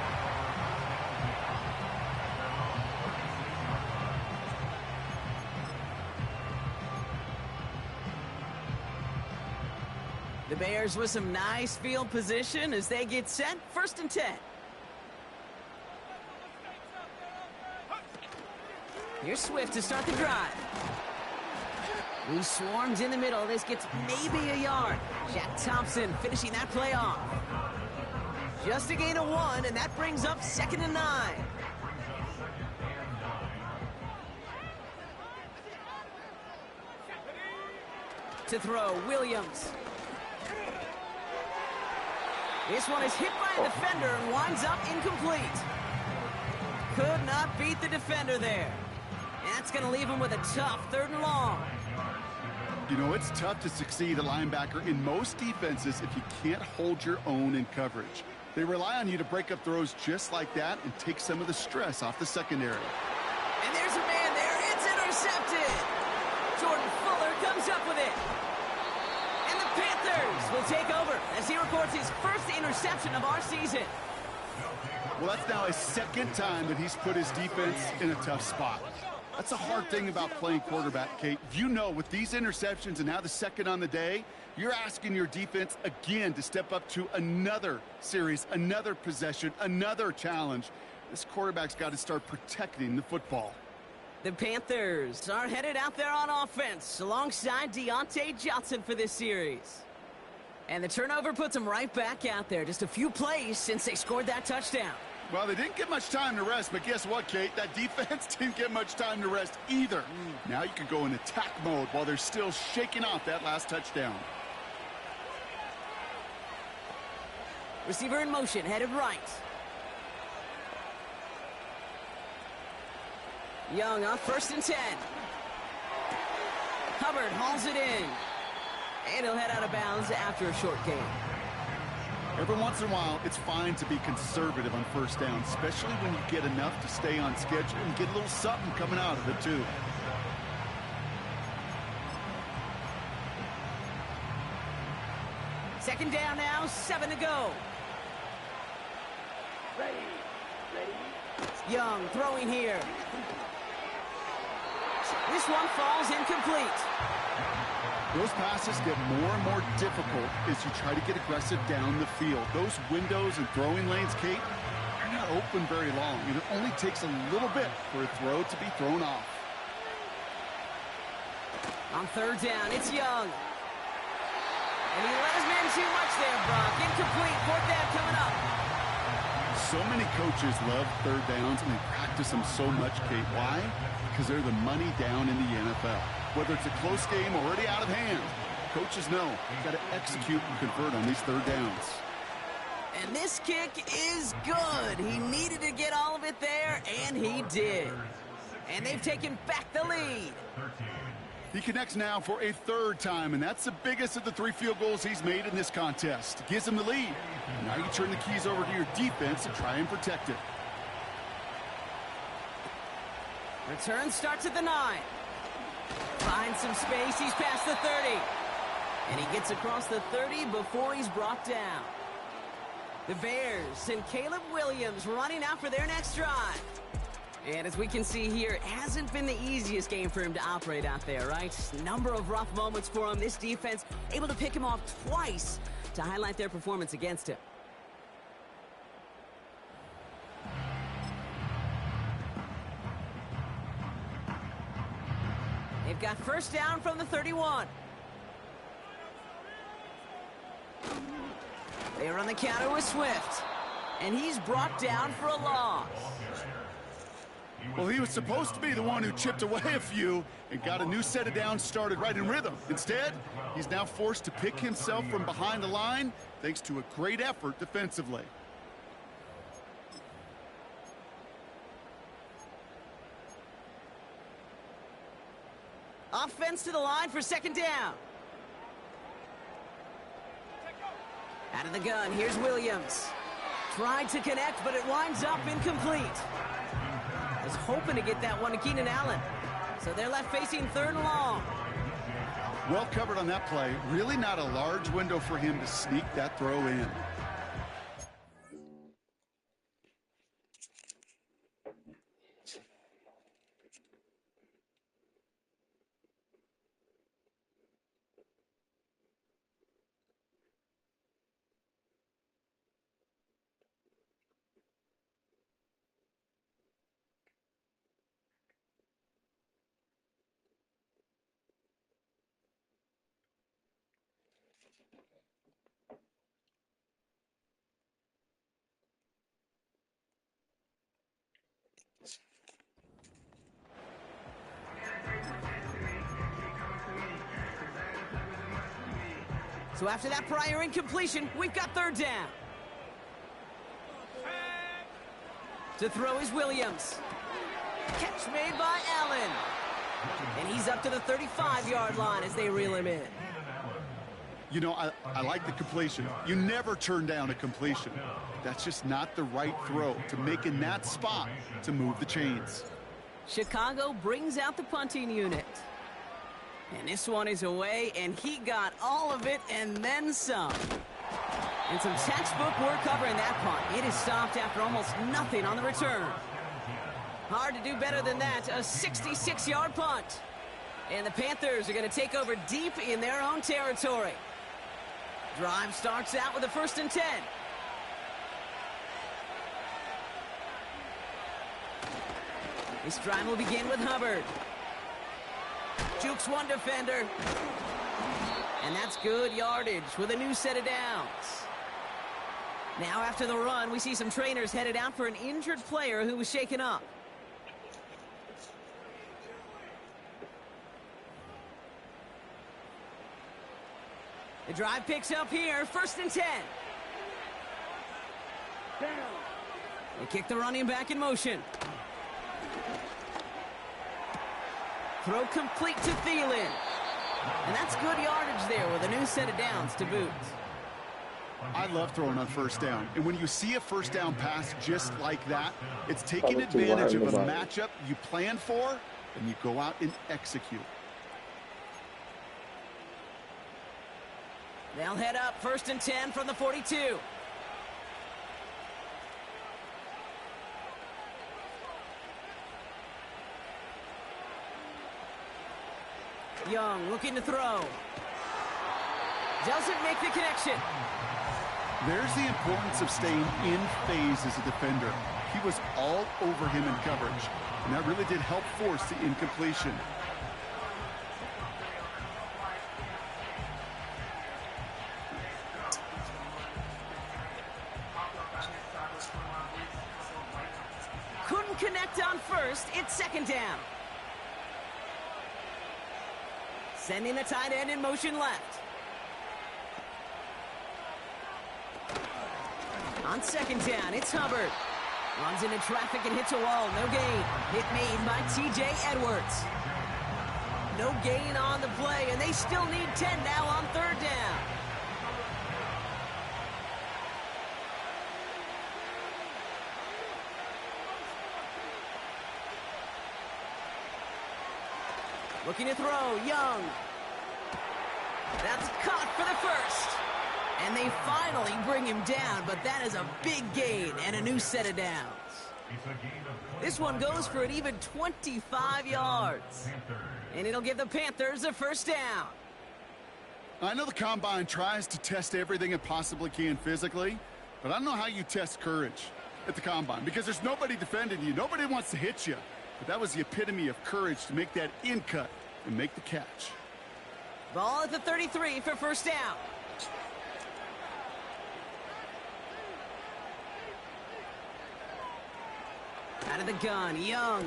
The Bears with some nice field position as they get set. 1st and 10. Here's Swift to start the drive. He swarms in the middle. This gets maybe a yard. Jack Thompson finishing that play off. Just a gain of 1, and that brings up 2nd and 9. To throw, Williams. This one is hit by a defender and winds up incomplete. Could not beat the defender there. That's going to leave him with a tough 3rd and long. You know, it's tough to succeed a linebacker in most defenses if you can't hold your own in coverage. They rely on you to break up throws just like that and take some of the stress off the secondary. And there's a man there. It's intercepted. Jordan Fuller comes up with it. And the Panthers will take over as he records his first interception of our season. Well, that's now his 2nd time that he's put his defense in a tough spot. That's a hard thing about playing quarterback, Kate. You know, with these interceptions and now the second on the day, you're asking your defense again to step up to another series, another possession, another challenge. This quarterback's got to start protecting the football. The Panthers are headed out there on offense alongside Deontay Johnson for this series. And the turnover puts them right back out there. Just a few plays since they scored that touchdown. Well, they didn't get much time to rest, but guess what, Kate? That defense didn't get much time to rest either. Now you can go in attack mode while they're still shaking off that last touchdown. Receiver in motion, headed right. Young off 1st and 10. Hubbard hauls it in. And he'll head out of bounds after a short gain. Every once in a while, it's fine to be conservative on 1st down, especially when you get enough to stay on schedule and get a little something coming out of it, too. Second down now, 7 to go. Young throwing here. This one falls incomplete. Those passes get more and more difficult as you try to get aggressive down the field. Those windows and throwing lanes, Kate, they're not open very long, and it only takes a little bit for a throw to be thrown off. On 3rd down, it's Young. And he let his man too much there, Brock. Incomplete, 4th down coming up. So many coaches love 3rd downs, and they practice them so much, Kate. Why? Because they're the money down in the NFL. Whether it's a close game already out of hand, coaches know you've got to execute and convert on these 3rd downs. And this kick is good. He needed to get all of it there, and he did. And they've taken back the lead. He connects now for a 3rd time, and that's the biggest of the 3 field goals he's made in this contest. Gives him the lead. Now you turn the keys over to your defense and try and protect it. Return starts at the 9. Finds some space. He's past the 30. And he gets across the 30 before he's brought down. The Bears and Caleb Williams running out for their next drive. And as we can see here, it hasn't been the easiest game for him to operate out there, right? Number of rough moments for him. This defense able to pick him off twice to highlight their performance against him. They've got 1st down from the 31. They run the counter with Swift. And he's brought down for a loss. Well, he was supposed to be the one who chipped away a few and got a new set of downs started right in rhythm. Instead, he's now forced to pick himself from behind the line thanks to a great effort defensively. Offense to the line for 2nd down. Out of the gun, here's Williams. Tried to connect, but it winds up incomplete. Was hoping to get that one to Keenan Allen. So they're left facing 3rd and long. Well covered on that play. Really not a large window for him to sneak that throw in. So after that prior incompletion, we've got 3rd down. To throw is Williams. Catch made by Allen. And he's up to the 35-yard line as they reel him in. You know, I like the completion. You never turn down a completion. That's just not the right throw to make in that spot to move the chains. Chicago brings out the punting unit. And this one is away, and he got all of it and then some. And some textbook work covering that punt. It is stopped after almost nothing on the return. Hard to do better than that. A 66-yard punt. And the Panthers are going to take over deep in their own territory. Drive starts out with a 1st and 10. This drive will begin with Hubbard. Jukes one defender. And that's good yardage with a new set of downs. Now after the run, we see some trainers headed out for an injured player who was shaken up. The drive picks up here, 1st and 10. They kick the running back in motion. Throw complete to Thielen. And that's good yardage there with a new set of downs to boot. I love throwing on 1st down. And when you see a 1st down pass just like that, it's taking advantage of a matchup you plan for, and you go out and execute. They'll head up 1st and 10 from the 42. Young looking to throw. Doesn't make the connection. There's the importance of staying in phase as a defender. He was all over him in coverage, and that really did help force the incompletion. Couldn't connect on 1st. It's 2nd down. Sending the tight end in motion left. On 2nd down, it's Hubbard. Runs into traffic and hits a wall. No gain. Hit made by T.J. Edwards. No gain on the play, and they still need 10 now on 3rd down. Looking to throw, Young. That's caught for the 1st. And they finally bring him down, but that is a big gain and a new set of downs. This one goes for an even 25 yards. And it'll give the Panthers a 1st down. I know the Combine tries to test everything it possibly can physically, but I don't know how you test courage at the Combine, because there's nobody defending you. Nobody wants to hit you. But that was the epitome of courage to make that in cut and make the catch. Ball at the 33 for 1st down. Out of the gun, Young.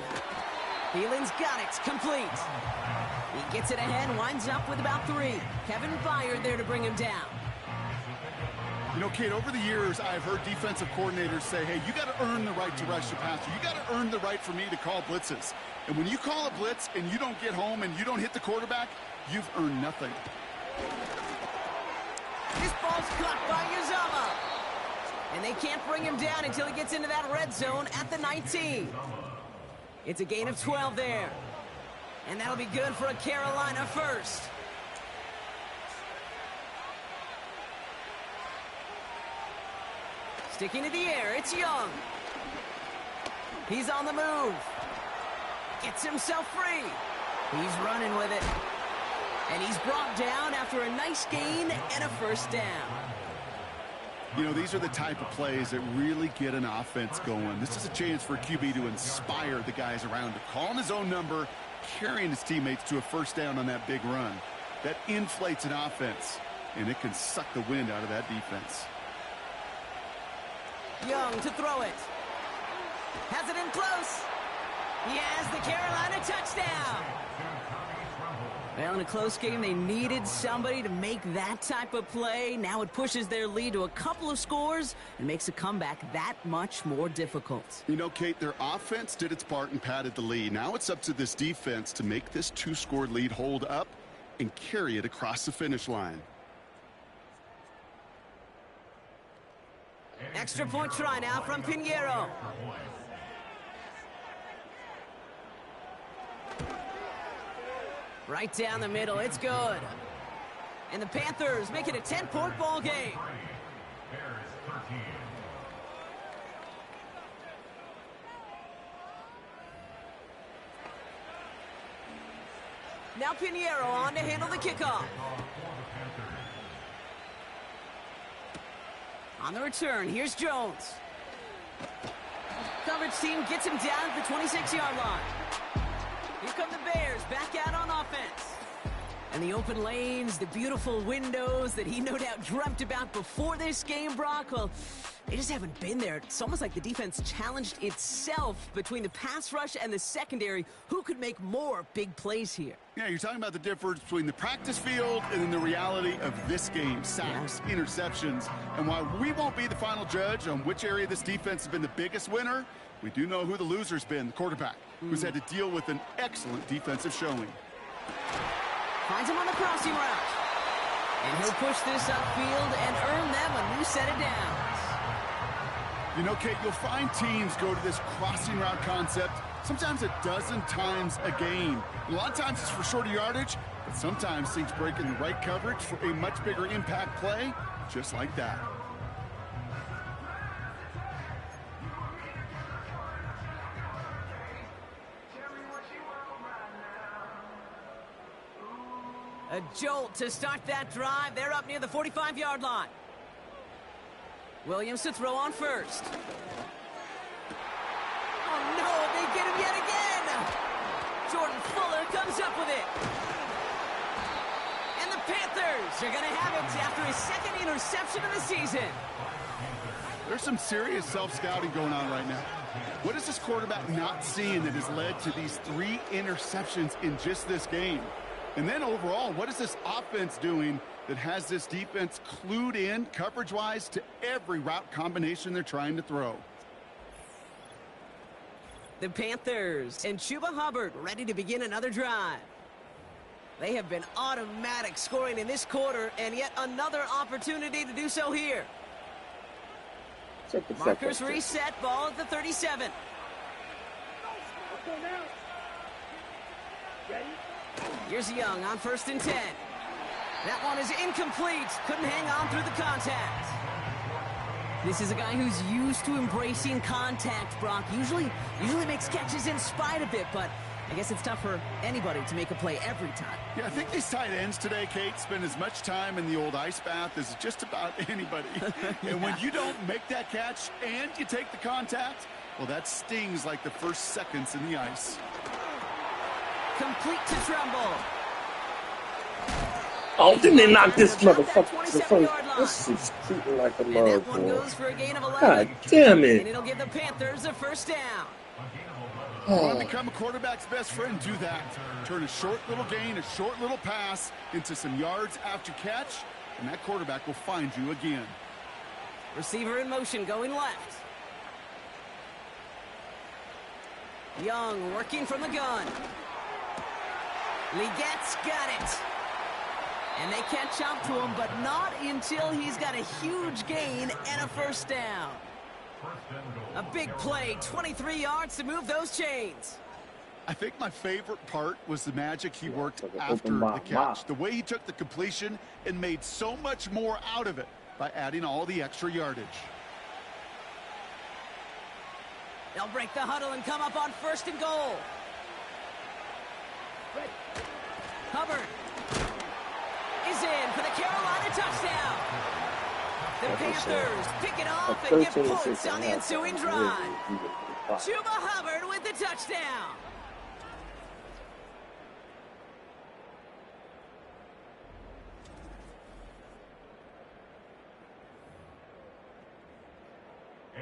Thielen's got it, complete. He gets it ahead, winds up with about 3. Kevin Byard there to bring him down. You know, Kate, over the years, I've heard defensive coordinators say, hey, you got to earn the right to rush the passer. You got to earn the right for me to call blitzes. And when you call a blitz and you don't get home and you don't hit the quarterback, you've earned nothing. This ball's caught by Uzama. And they can't bring him down until he gets into that red zone at the 19. It's a gain of 12 there. And that'll be good for a Carolina 1st. Sticking to the air, it's Young. He's on the move. Gets himself free. He's running with it. And he's brought down after a nice gain and a 1st down. You know, these are the type of plays that really get an offense going. This is a chance for a QB to inspire the guys around him. Calling his own number, carrying his teammates to a 1st down on that big run. That inflates an offense, and it can suck the wind out of that defense. Young to throw it. Has it in close. He has the Carolina touchdown. Well, in a close game, they needed somebody to make that type of play. Now it pushes their lead to a couple of scores and makes a comeback that much more difficult. You know, Kate, their offense did its part and padded the lead. Now it's up to this defense to make this 2-score lead hold up and carry it across the finish line. Extra point try now from Pinheiro. Right down the middle, it's good. And the Panthers make it a 10-point ball game. Now Pinheiro on to handle the kickoff. On the return, here's Jones. Coverage team gets him down at the 26-yard line. Here come the Bears back out on offense. And the open lanes, the beautiful windows that he no doubt dreamt about before this game, Brock, well, they just haven't been there. It's almost like the defense challenged itself between the pass rush and the secondary. Who could make more big plays here? Yeah, you're talking about the difference between the practice field and then the reality of this game. Sacks, interceptions. And while we won't be the final judge on which area this defense has been the biggest winner, we do know who the loser's been, the quarterback, who's had to deal with an excellent defensive showing. Finds him on the crossing route. And he'll push this upfield and earn them a new set of downs. You know, Kate, you'll find teams go to this crossing route concept sometimes a dozen times a game. A lot of times it's for shorter yardage, but sometimes things break in the right coverage for a much bigger impact play, just like that. A jolt to start that drive. They're up near the 45-yard line. Williams to throw on first. Oh, no, they get him yet again. Jordan Fuller comes up with it. And the Panthers are going to have it after his second interception of the season. There's some serious self-scouting going on right now. What is this quarterback not seeing that has led to these 3 interceptions in just this game? And then overall, what is this offense doing that has this defense clued in coverage-wise to every route combination they're trying to throw? The Panthers and Chuba Hubbard ready to begin another drive. They have been automatic scoring in this quarter, and yet another opportunity to do so here. Markers reset, ball at the 37. Here's Young on 1st and 10. That one is incomplete. Couldn't hang on through the contact. This is a guy who's used to embracing contact, Brock. Usually makes catches in spite of it, but I guess it's tough for anybody to make a play every time. Yeah, I think these tight ends today, Kate, spend as much time in the old ice bath as just about anybody. Yeah. And when you don't make that catch and you take the contact, well, that stings like the first seconds in the ice. Complete to Trumbull. Oh, didn't they knock this motherfucker to the first? This is treating like a And that one boy. goes for a gain of 11. God damn And it. it'll give the Panthers a first down. Want to become a quarterback's best friend? Do that. Turn a short little gain, a short little pass into some yards after catch, and that quarterback will find you again. Receiver in motion going left. Young working from the gun. Legette's got it. And they catch up to him, but not until he's got a huge gain and a first down. A big play, 23 yards to move those chains. I think my favorite part was the magic he worked after the catch. The way he took the completion and made so much more out of it by adding all the extra yardage. They'll break the huddle and come up on 1st and goal. Hubbard is in for the Carolina touchdown. The Panthers pick it off and get points on the ensuing drive. Chuba Hubbard with the touchdown.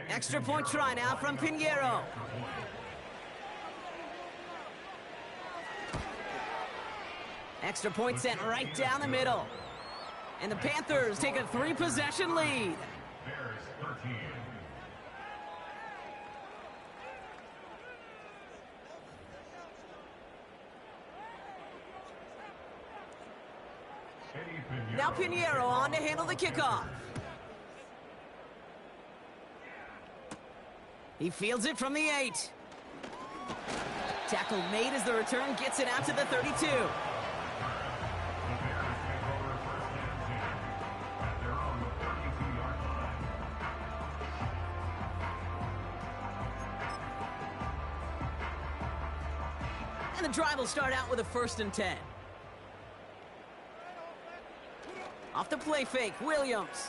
Extra point try now from Pinheiro. Extra point sent right down the middle. And the Panthers take a 3-possession lead. Bears 13. Now Pinheiro on to handle the kickoff. He fields it from the 8. Tackle made as the return gets it out to the 32. And the drive will start out with a 1st and 10. Off the play fake, Williams.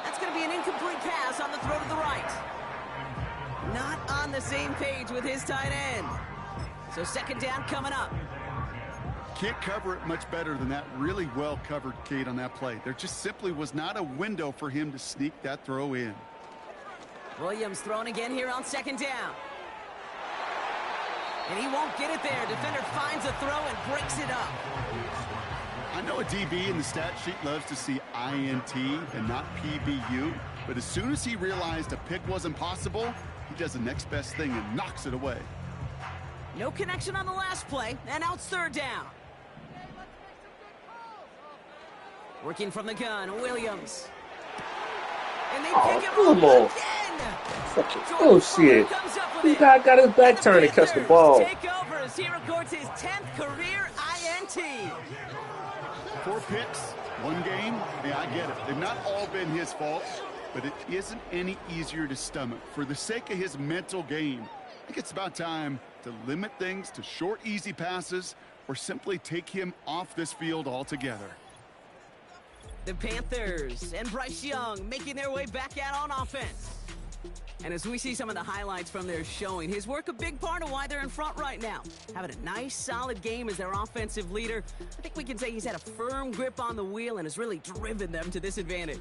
That's going to be an incomplete pass on the throw to the right. Not on the same page with his tight end. So second down coming up. Can't cover it much better than that. Really well covered, Kate, on that play. There just simply was not a window for him to sneak that throw in. Williams throwing again here on second down. And he won't get it there. Defender finds a throw and breaks it up. I know a DB in the stat sheet loves to see INT and not PBU, but as soon as he realized a pick wasn't possible, he does the next best thing and knocks it away. No connection on the last play, and now it's third down. Working from the gun, Williams. And they pick him up again. Fucking bullshit. This guy got his back turned and catch the ball. Take over as he records his 10th career INT. 4 picks, 1 game. Yeah, I get it. They've not all been his fault, but it isn't any easier to stomach. For the sake of his mental game, I think it's about time to limit things to short, easy passes or simply take him off this field altogether. The Panthers and Bryce Young making their way back out on offense. And as we see some of the highlights from their showing, his work a big part of why they're in front right now. Having a nice, solid game as their offensive leader. I think we can say he's had a firm grip on the wheel and has really driven them to this advantage.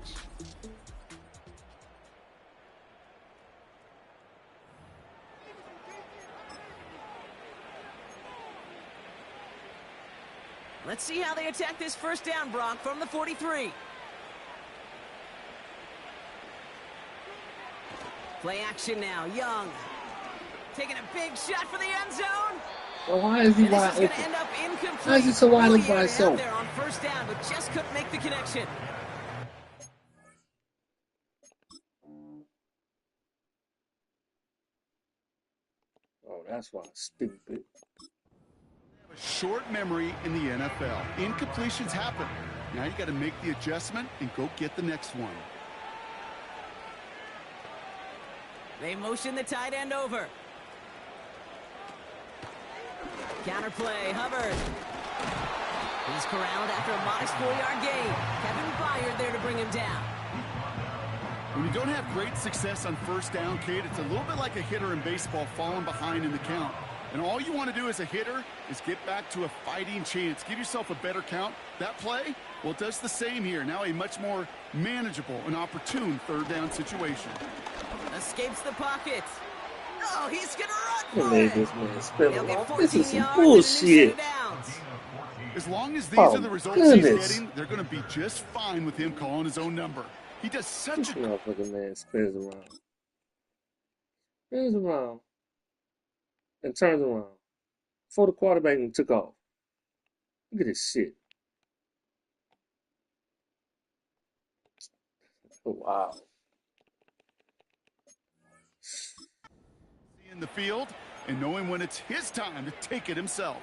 Let's see how they attack this first down, Brock, from the 43. Play action now. Young taking a big shot for the end zone. Well, why is he wide open? Why is he so wide open by himself? There on first down, but just couldn't make the connection. Oh, that's why it's stupid. A short memory in the NFL. Incompletions happen. Now you got to make the adjustment and go get the next one. They motion the tight end over. Counter play, Hubbard. He's corralled after a modest 4-yard gain. Kevin Byard there to bring him down. When you don't have great success on first down, Kate, it's a little bit like a hitter in baseball falling behind in the count. And all you want to do as a hitter is get back to a fighting chance. Give yourself a better count. That play, well, it does the same here. Now a much more manageable and opportune third down situation. Escapes the pocket. Oh, he's going to run for it. This man spilling off. This is some bullshit. As long as these are the results he's getting, they're going to be just fine with him calling his own number. He does such a... motherfucking man spins around. Spins around. And turns around. Before the quarterback even took off. Look at this shit. Oh, wow. In the field and knowing when it's his time to take it himself.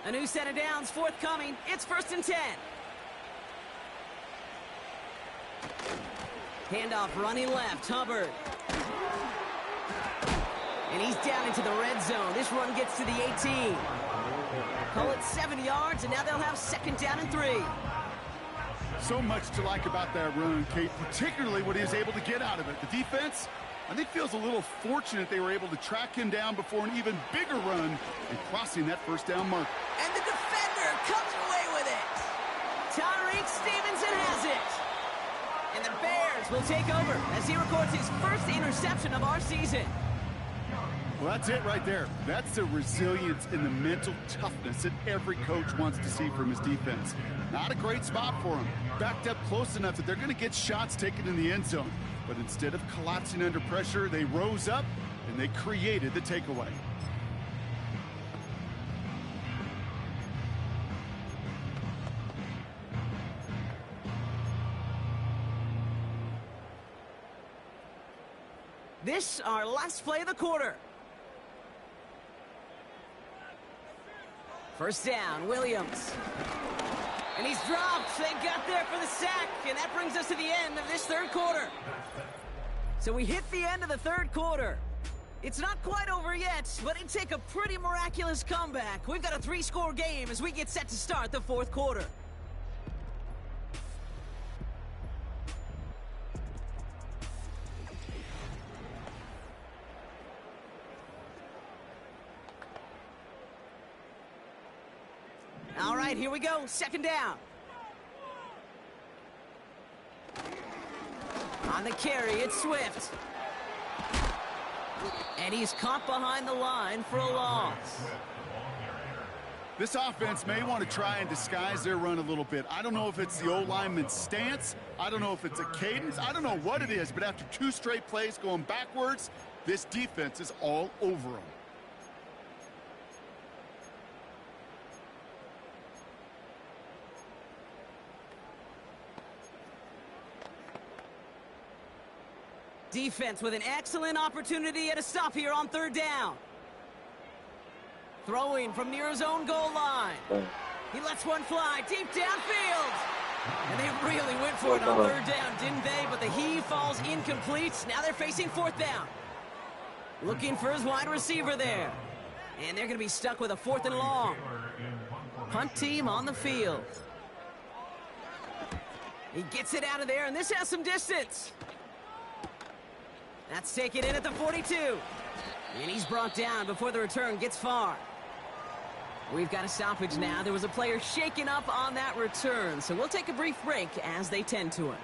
A new set of downs forthcoming. It's 1st and 10. Handoff running left. Hubbard. And he's down into the red zone. This run gets to the 18. Call it 7 yards, and now they'll have 2nd down and 3. So much to like about that run, Kate, particularly what he was able to get out of it. The defense, I think, feels a little fortunate they were able to track him down before an even bigger run and crossing that first down mark. And the defender comes away with it. Tyreek Stevenson has it. And the Bears will take over as he records his first interception of our season. Well, that's it right there. That's the resilience and the mental toughness that every coach wants to see from his defense. Not a great spot for him. Backed up close enough that they're going to get shots taken in the end zone. But instead of collapsing under pressure, they rose up and they created the takeaway. This our last play of the quarter. First down, Williams. And he's dropped. They got there for the sack. And that brings us to the end of this third quarter. So we hit the end of the third quarter. It's not quite over yet, but it'd take a pretty miraculous comeback. We've got a 3-score game as we get set to start the fourth quarter. All right, here we go. Second down. On the carry, it's Swift. And he's caught behind the line for a loss. This offense may want to try and disguise their run a little bit. I don't know if it's the O-lineman's stance. I don't know if it's a cadence. I don't know what it is, but after 2 straight plays going backwards, this defense is all over them. Defense with an excellent opportunity at a stop here on third down. Throwing from near his own goal line. He lets one fly deep downfield. And they really went for it on third down, didn't they? But the heave falls incomplete. Now they're facing fourth down. Looking for his wide receiver there. And they're going to be stuck with a 4th and long. Punt team on the field. He gets it out of there, and this has some distance. That's taken in at the 42. And he's brought down before the return gets far. We've got a stoppage now. There was a player shaken up on that return, so we'll take a brief break as they tend to him.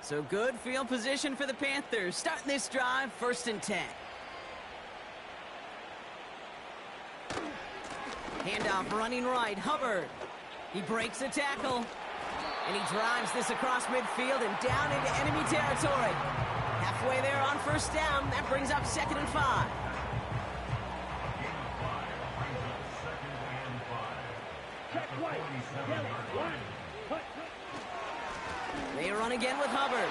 So good field position for the Panthers. Starting this drive, 1st and 10. Handoff running right, Hubbard. He breaks a tackle, and he drives this across midfield and down into enemy territory. Halfway there on 1st down, that brings up 2nd and 5. They run again with Hubbard.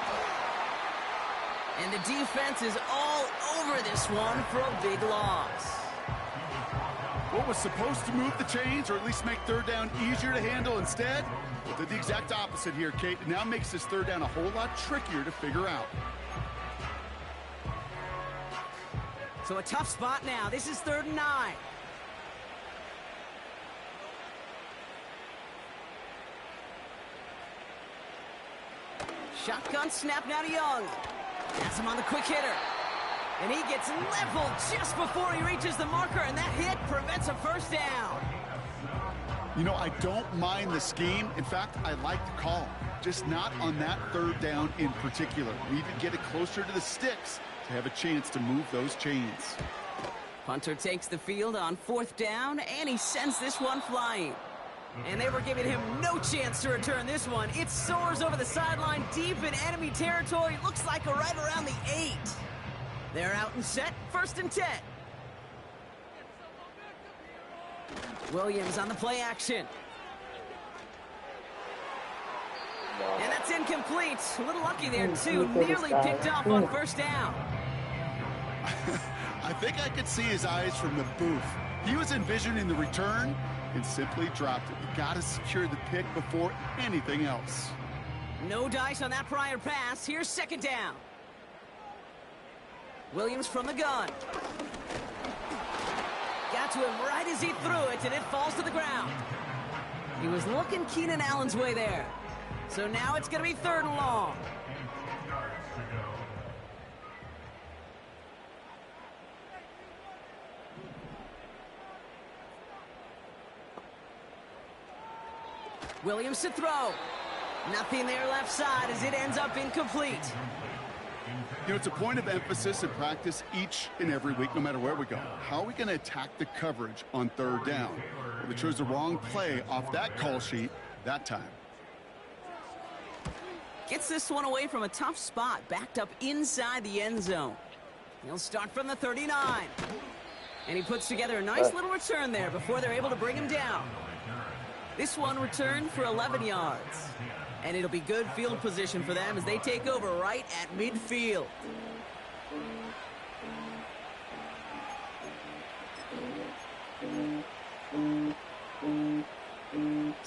And the defense is all over this one for a big loss. What was supposed to move the chains, or at least make third down easier to handle instead? Well, did the exact opposite here, Kate. It now makes this third down a whole lot trickier to figure out. So a tough spot now. This is 3rd and 9. Shotgun snap now to Young. Has him on the quick hitter. And he gets leveled just before he reaches the marker, and that hit prevents a 1st down. You know, I don't mind the scheme. In fact, I like the call. Just not on that 3rd down in particular. We need to get it closer to the sticks to have a chance to move those chains. Punter takes the field on 4th down, and he sends this one flying. And they were giving him no chance to return this one. It soars over the sideline deep in enemy territory. Looks like right around the 8. They're out and set, 1st and 10. Williams on the play action. And that's incomplete. A little lucky there, too. Nearly picked off on 1st down. I think I could see his eyes from the booth. He was envisioning the return and simply dropped it. You got to secure the pick before anything else. No dice on that prior pass. Here's 2nd down. Williams from the gun. Got to him right as he threw it, and it falls to the ground. He was looking Keenan Allen's way there. So now it's going to be 3rd and long. Williams to throw. Nothing there left side as it ends up incomplete. You know, it's a point of emphasis in practice each and every week, no matter where we go. How are we going to attack the coverage on 3rd down? Well, they chose the wrong play off that call sheet that time. Gets this one away from a tough spot, backed up inside the end zone. He'll start from the 39. And he puts together a nice little return there before they're able to bring him down. This one returned for 11 yards. And it'll be good field position for them as they take over right at midfield.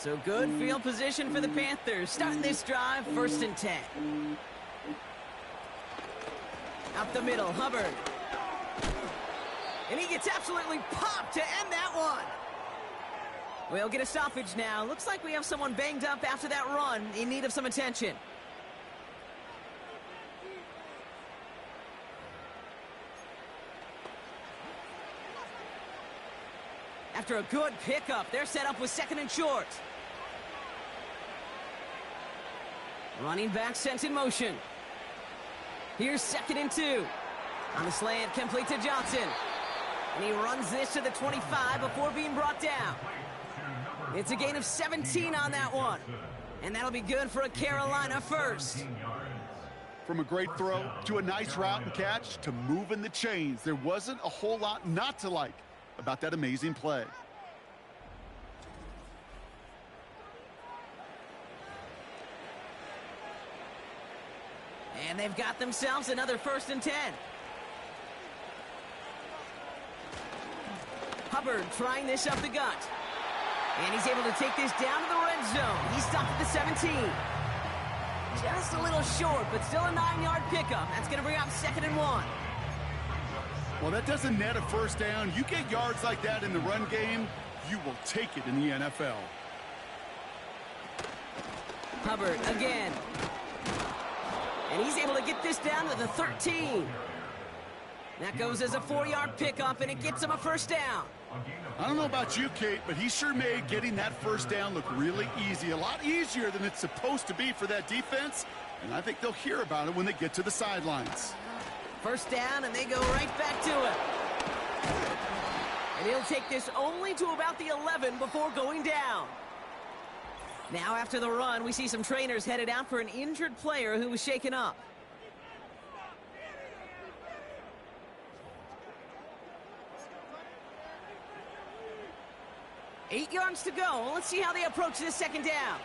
So good field position for the Panthers. Starting this drive, 1st and 10. Up the middle, Hubbard. And he gets absolutely popped to end that one. We'll get a stoppage now. Looks like we have someone banged up after that run in need of some attention. After a good pickup, they're set up with 2nd and short. Running back sent in motion. Here's 2nd and 2. On the slant, complete to Johnson. And he runs this to the 25 before being brought down. It's a gain of 17 on that one. And that'll be good for a Carolina first. From a great throw to a nice route and catch to moving the chains, there wasn't a whole lot not to like about that amazing play. And they've got themselves another 1st and 10. Hubbard trying this up the gut. And he's able to take this down to the red zone. He's stopped at the 17. Just a little short, but still a 9-yard pickup. That's going to bring up 2nd and 1. Well, that doesn't net a 1st down. You get yards like that in the run game, you will take it in the NFL. Hubbard again. And he's able to get this down to the 13. That goes as a 4-yard pickup, and it gets him a 1st down. I don't know about you, Kate, but he sure made getting that 1st down look really easy. A lot easier than it's supposed to be for that defense. And I think they'll hear about it when they get to the sidelines. 1st down, and they go right back to it. And he'll take this only to about the 11 before going down. Now after the run, we see some trainers headed out for an injured player who was shaken up. Eight yards to go. Let's see how they approach this 2nd down.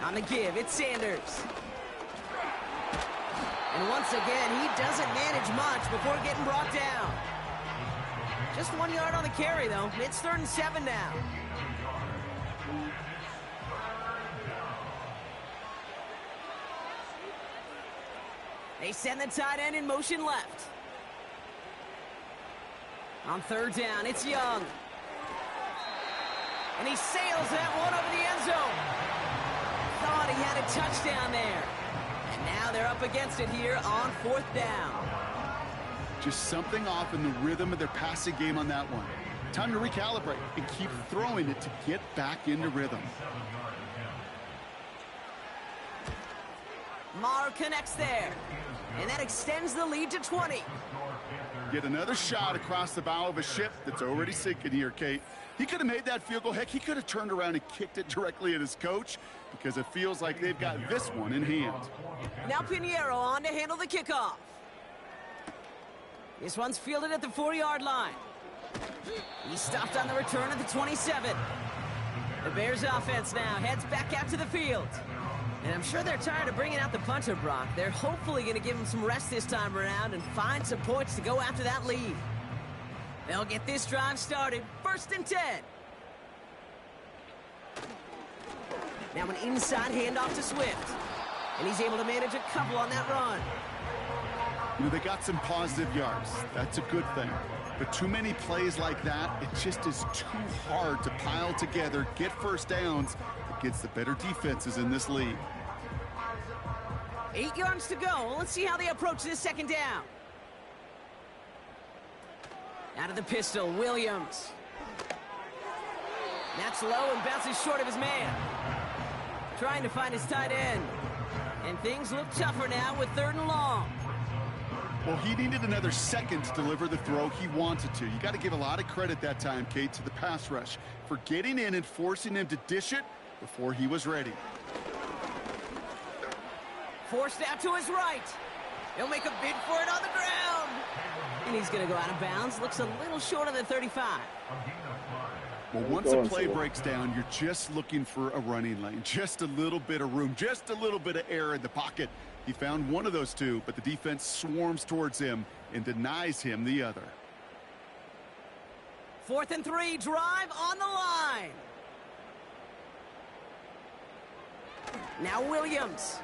On the give, it's Sanders. And once again, he doesn't manage much before getting brought down. Just 1 yard on the carry, though. It's 3rd and 7 now. They send the tight end in motion left. On 3rd down, it's Young. And he sails that one over the end zone. Thought he had a touchdown there. And now they're up against it here on 4th down. Just something off in the rhythm of their passing game on that one. Time to recalibrate and keep throwing it to get back into rhythm. Maher connects there. And that extends the lead to 20. Get another shot across the bow of a ship that's already sinking here, Kate. He could have made that field goal. Heck, he could have turned around and kicked it directly at his coach because it feels like they've got this one in hand. Now Pinheiro on to handle the kickoff. This one's fielded at the 4-yard line. He stopped on the return at the 27. The Bears offense now heads back out to the field. And I'm sure they're tired of bringing out the punter, Brock. They're hopefully going to give him some rest this time around and find some points to go after that lead. They'll get this drive started. 1st and 10. Now an inside handoff to Swift. And he's able to manage a couple on that run. You know, they got some positive yards. That's a good thing. But too many plays like that, it just is too hard to pile together, get 1st downs against the better defenses in this league. 8 yards to go. Let's see how they approach this 2nd down. Out of the pistol, Williams. That's low and bounces short of his man. Trying to find his tight end. And things look tougher now with 3rd and long. Well, he needed another second to deliver the throw he wanted to. You got to give a lot of credit that time, Kate, to the pass rush for getting in and forcing him to dish it before he was ready. Forced out to his right. He'll make a bid for it on the ground. And he's going to go out of bounds. Looks a little short of the 35. Well, once a play breaks down, you're just looking for a running lane. Just a little bit of room, just a little bit of air in the pocket. He found one of those two, but the defense swarms towards him and denies him the other. 4th and 3, drive on the line. Now Williams.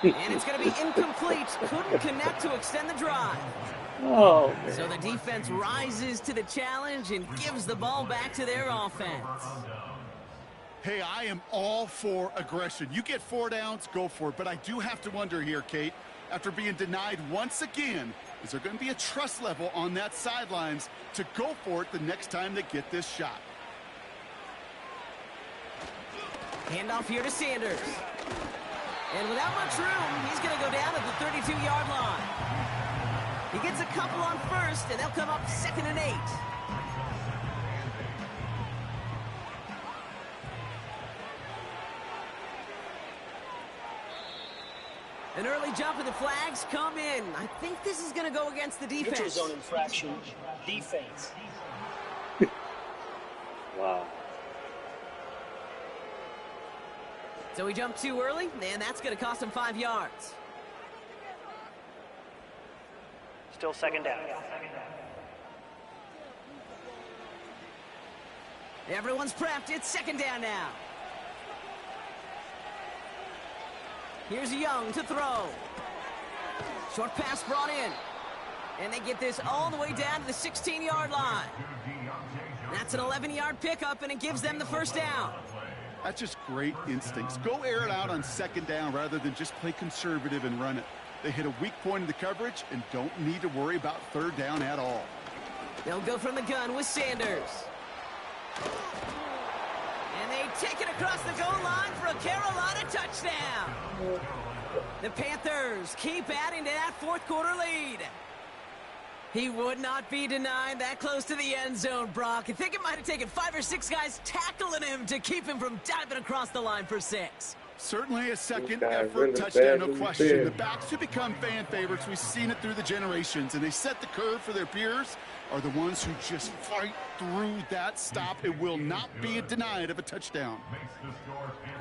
And it's going to be incomplete. Couldn't connect to extend the drive. Oh, man. So the defense rises to the challenge and gives the ball back to their offense. Hey, I am all for aggression. You get 4 downs, go for it. But I do have to wonder here, Kate, after being denied once again, is there going to be a trust level on that sidelines to go for it the next time they get this shot? Handoff here to Sanders. And without much room, he's going to go down at the 32-yard line. He gets a couple on first, and they'll come up 2nd and 8. An early jump and the flags come in. I think this is going to go against the defense. Neutral zone infraction, defense. Wow. So he jumped too early, and that's going to cost him 5 yards. Still 2nd down. Everyone's prepped. It's 2nd down now. Here's Young to throw. Short pass brought in. And they get this all the way down to the 16-yard line. That's an 11-yard pickup, and it gives them the 1st down. That's just great instincts. Go air it out on 2nd down rather than just play conservative and run it. They hit a weak point in the coverage and don't need to worry about 3rd down at all. They'll go from the gun with Sanders. And they take it across the goal line for a Carolina touchdown. The Panthers keep adding to that 4th quarter lead. He would not be denied that close to the end zone, Brock. I think it might have taken 5 or 6 guys tackling him to keep him from diving across the line for 6. Certainly a second effort touchdown, no question. The backs who become fan favorites, we've seen it through the generations, and they set the curve for their peers, are the ones who just fight through that stop. It will not be denied of a touchdown.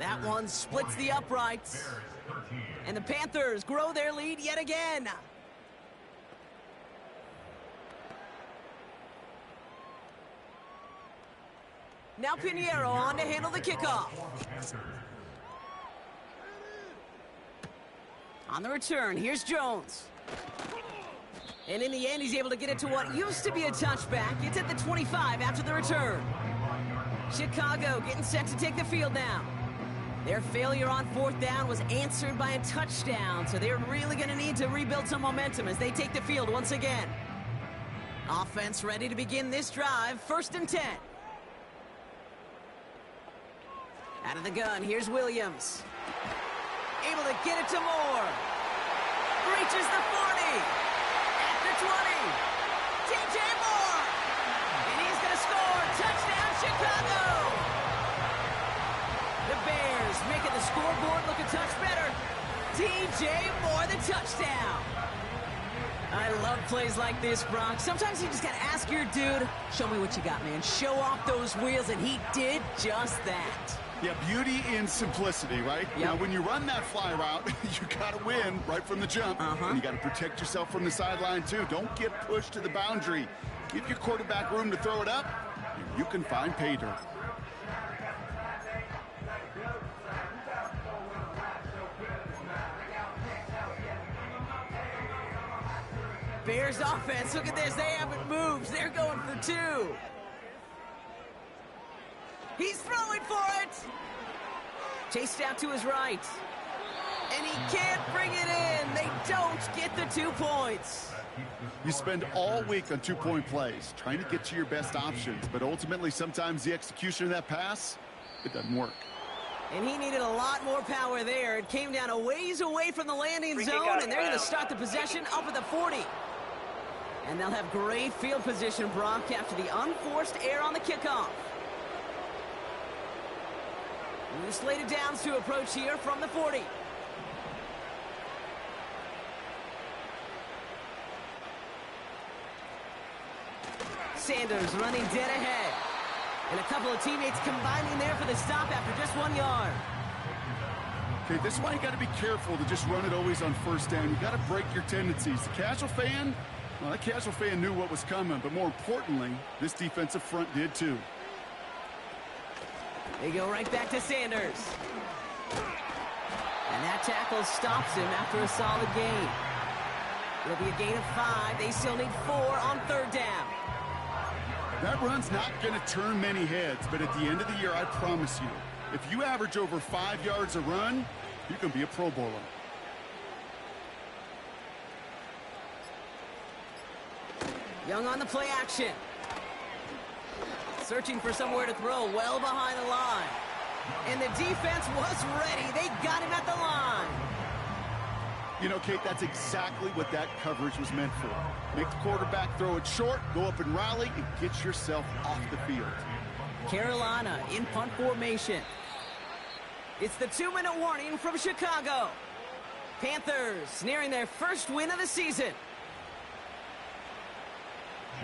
That one splits the uprights. And the Panthers grow their lead yet again. Now Pinheiro on to handle the kickoff. On the return, here's Jones. And in the end, he's able to get it to what used to be a touchback. It's at the 25 after the return. Chicago getting set to take the field now. Their failure on 4th down was answered by a touchdown, so they're really going to need to rebuild some momentum as they take the field once again. Offense ready to begin this drive, 1st and 10. Out of the gun, here's Williams. Able to get it to Moore. Reaches the 40. After 20. DJ Moore. And he's going to score. Touchdown, Chicago. The Bears making the scoreboard look a touch better. DJ Moore, the touchdown. I love plays like this, Brock. Sometimes you just got to ask your dude, show me what you got, man. Show off those wheels, and he did just that. Yeah, beauty in simplicity, right? Yep. Now, when you run that fly route, you got to win right from the jump. And you got to protect yourself from the sideline, too. Don't get pushed to the boundary. Give your quarterback room to throw it up, and you can find pay dirt. Bears offense, look at this. They haven't moved. They're going for 2. He's throwing for it. Chased out to his right. And he can't bring it in. They don't get the 2 points. You spend all week on 2-point plays, trying to get to your best options. But ultimately, sometimes the execution of that pass, it doesn't work. And he needed a lot more power there. It came down a ways away from the landing zone, and they're going to start the possession up at the 40. And they'll have great field position, Brock, after the unforced error on the kickoff. New slated downs to approach here from the 40. Sanders running dead ahead. And a couple of teammates combining there for the stop after just 1 yard. Okay, this is why you got to be careful to just run it always on 1st down. You got to break your tendencies. The casual fan, Well, that casual fan knew what was coming, but more importantly, this defensive front did too. They go right back to Sanders. And that tackle stops him after a solid gain. It'll be a gain of 5. They still need 4 on 3rd down. That run's not going to turn many heads, but at the end of the year, I promise you, if you average over 5 yards a run, you can be a Pro Bowler. Young on the play action. Searching for somewhere to throw, well behind the line. And the defense was ready. They got him at the line. You know, Kate, that's exactly what that coverage was meant for. Make the quarterback throw it short, go up and rally, and get yourself off the field. Carolina in punt formation. It's the 2-minute warning from Chicago. Panthers nearing their first win of the season.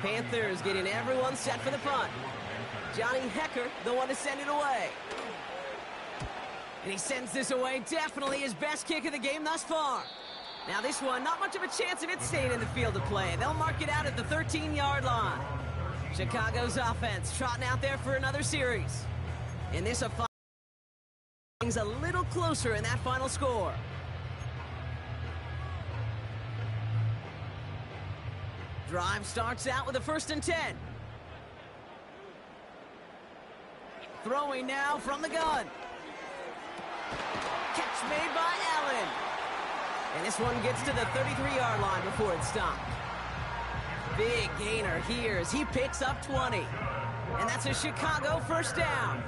Panthers getting everyone set for the punt. Johnny Hecker, the one to send it away. And he sends this away, definitely his best kick of the game thus far. Now this one, not much of a chance of it staying in the field of play. They'll mark it out at the 13-yard line. Chicago's offense trotting out there for another series. And this things a little closer in that final score. Drive starts out with a 1st and 10. Throwing now from the gun. Catch made by Allen. And this one gets to the 33-yard line before it's stopped. Big gainer here as he picks up 20. And that's a Chicago 1st down.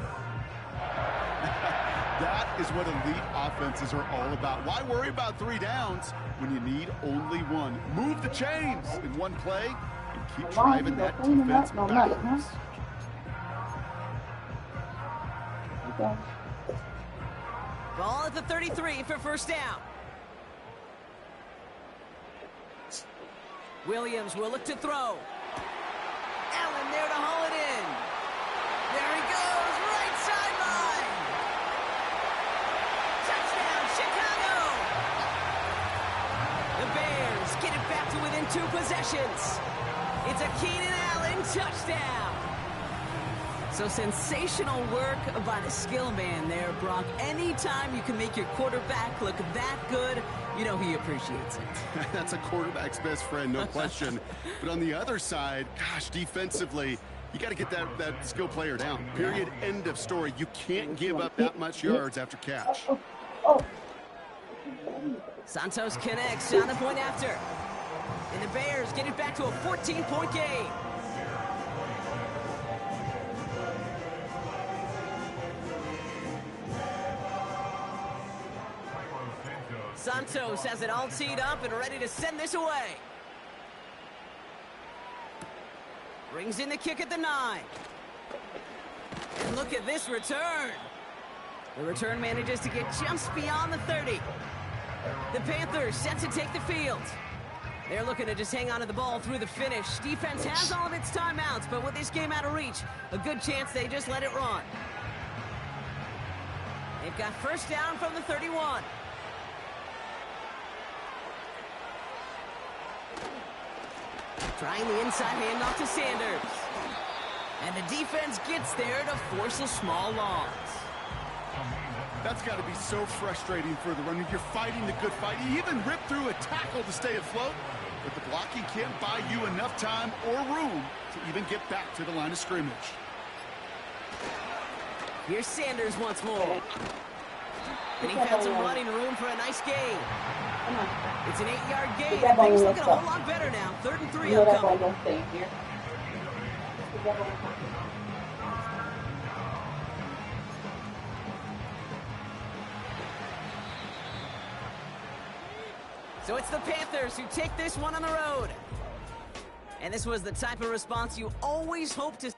That is what elite offenses are all about. Why worry about 3 downs when you need only 1? Move the chains in one play and keep driving that defense backwards. Ball at the 33 for 1st down. Williams will look to throw. Allen there to haul it in. There he goes, right sideline. Touchdown, Chicago. The Bears get it back to within 2 possessions. It's a Keenan Allen touchdown. So sensational work by the skill man there, Brock. Anytime you can make your quarterback look that good, you know he appreciates it. That's a quarterback's best friend, no question. But on the other side, gosh, defensively, you got to get that skill player down. Period. End of story. You can't give up that much yards after catch. Santos connects down the point after. And the Bears get it back to a 14-point game. Santos has it all teed up and ready to send this away. Brings in the kick at the 9. And look at this return. The return manages to get just beyond the 30. The Panthers set to take the field. They're looking to just hang on to the ball through the finish. Defense has all of its timeouts, but with this game out of reach, a good chance they just let it run. They've got 1st down from the 31. Trying the inside handoff to Sanders. And the defense gets there to force a small loss. That's got to be so frustrating for the runner. You're fighting the good fight. You even rip through a tackle to stay afloat, but the blocking can't buy you enough time or room to even get back to the line of scrimmage. Here's Sanders once more. And he found some running room for a nice gain. It's an 8-yard gain, and things looking a whole lot better now. 3rd and 3 upcoming. So it's the Panthers who take this one on the road. And this was the type of response you always hope to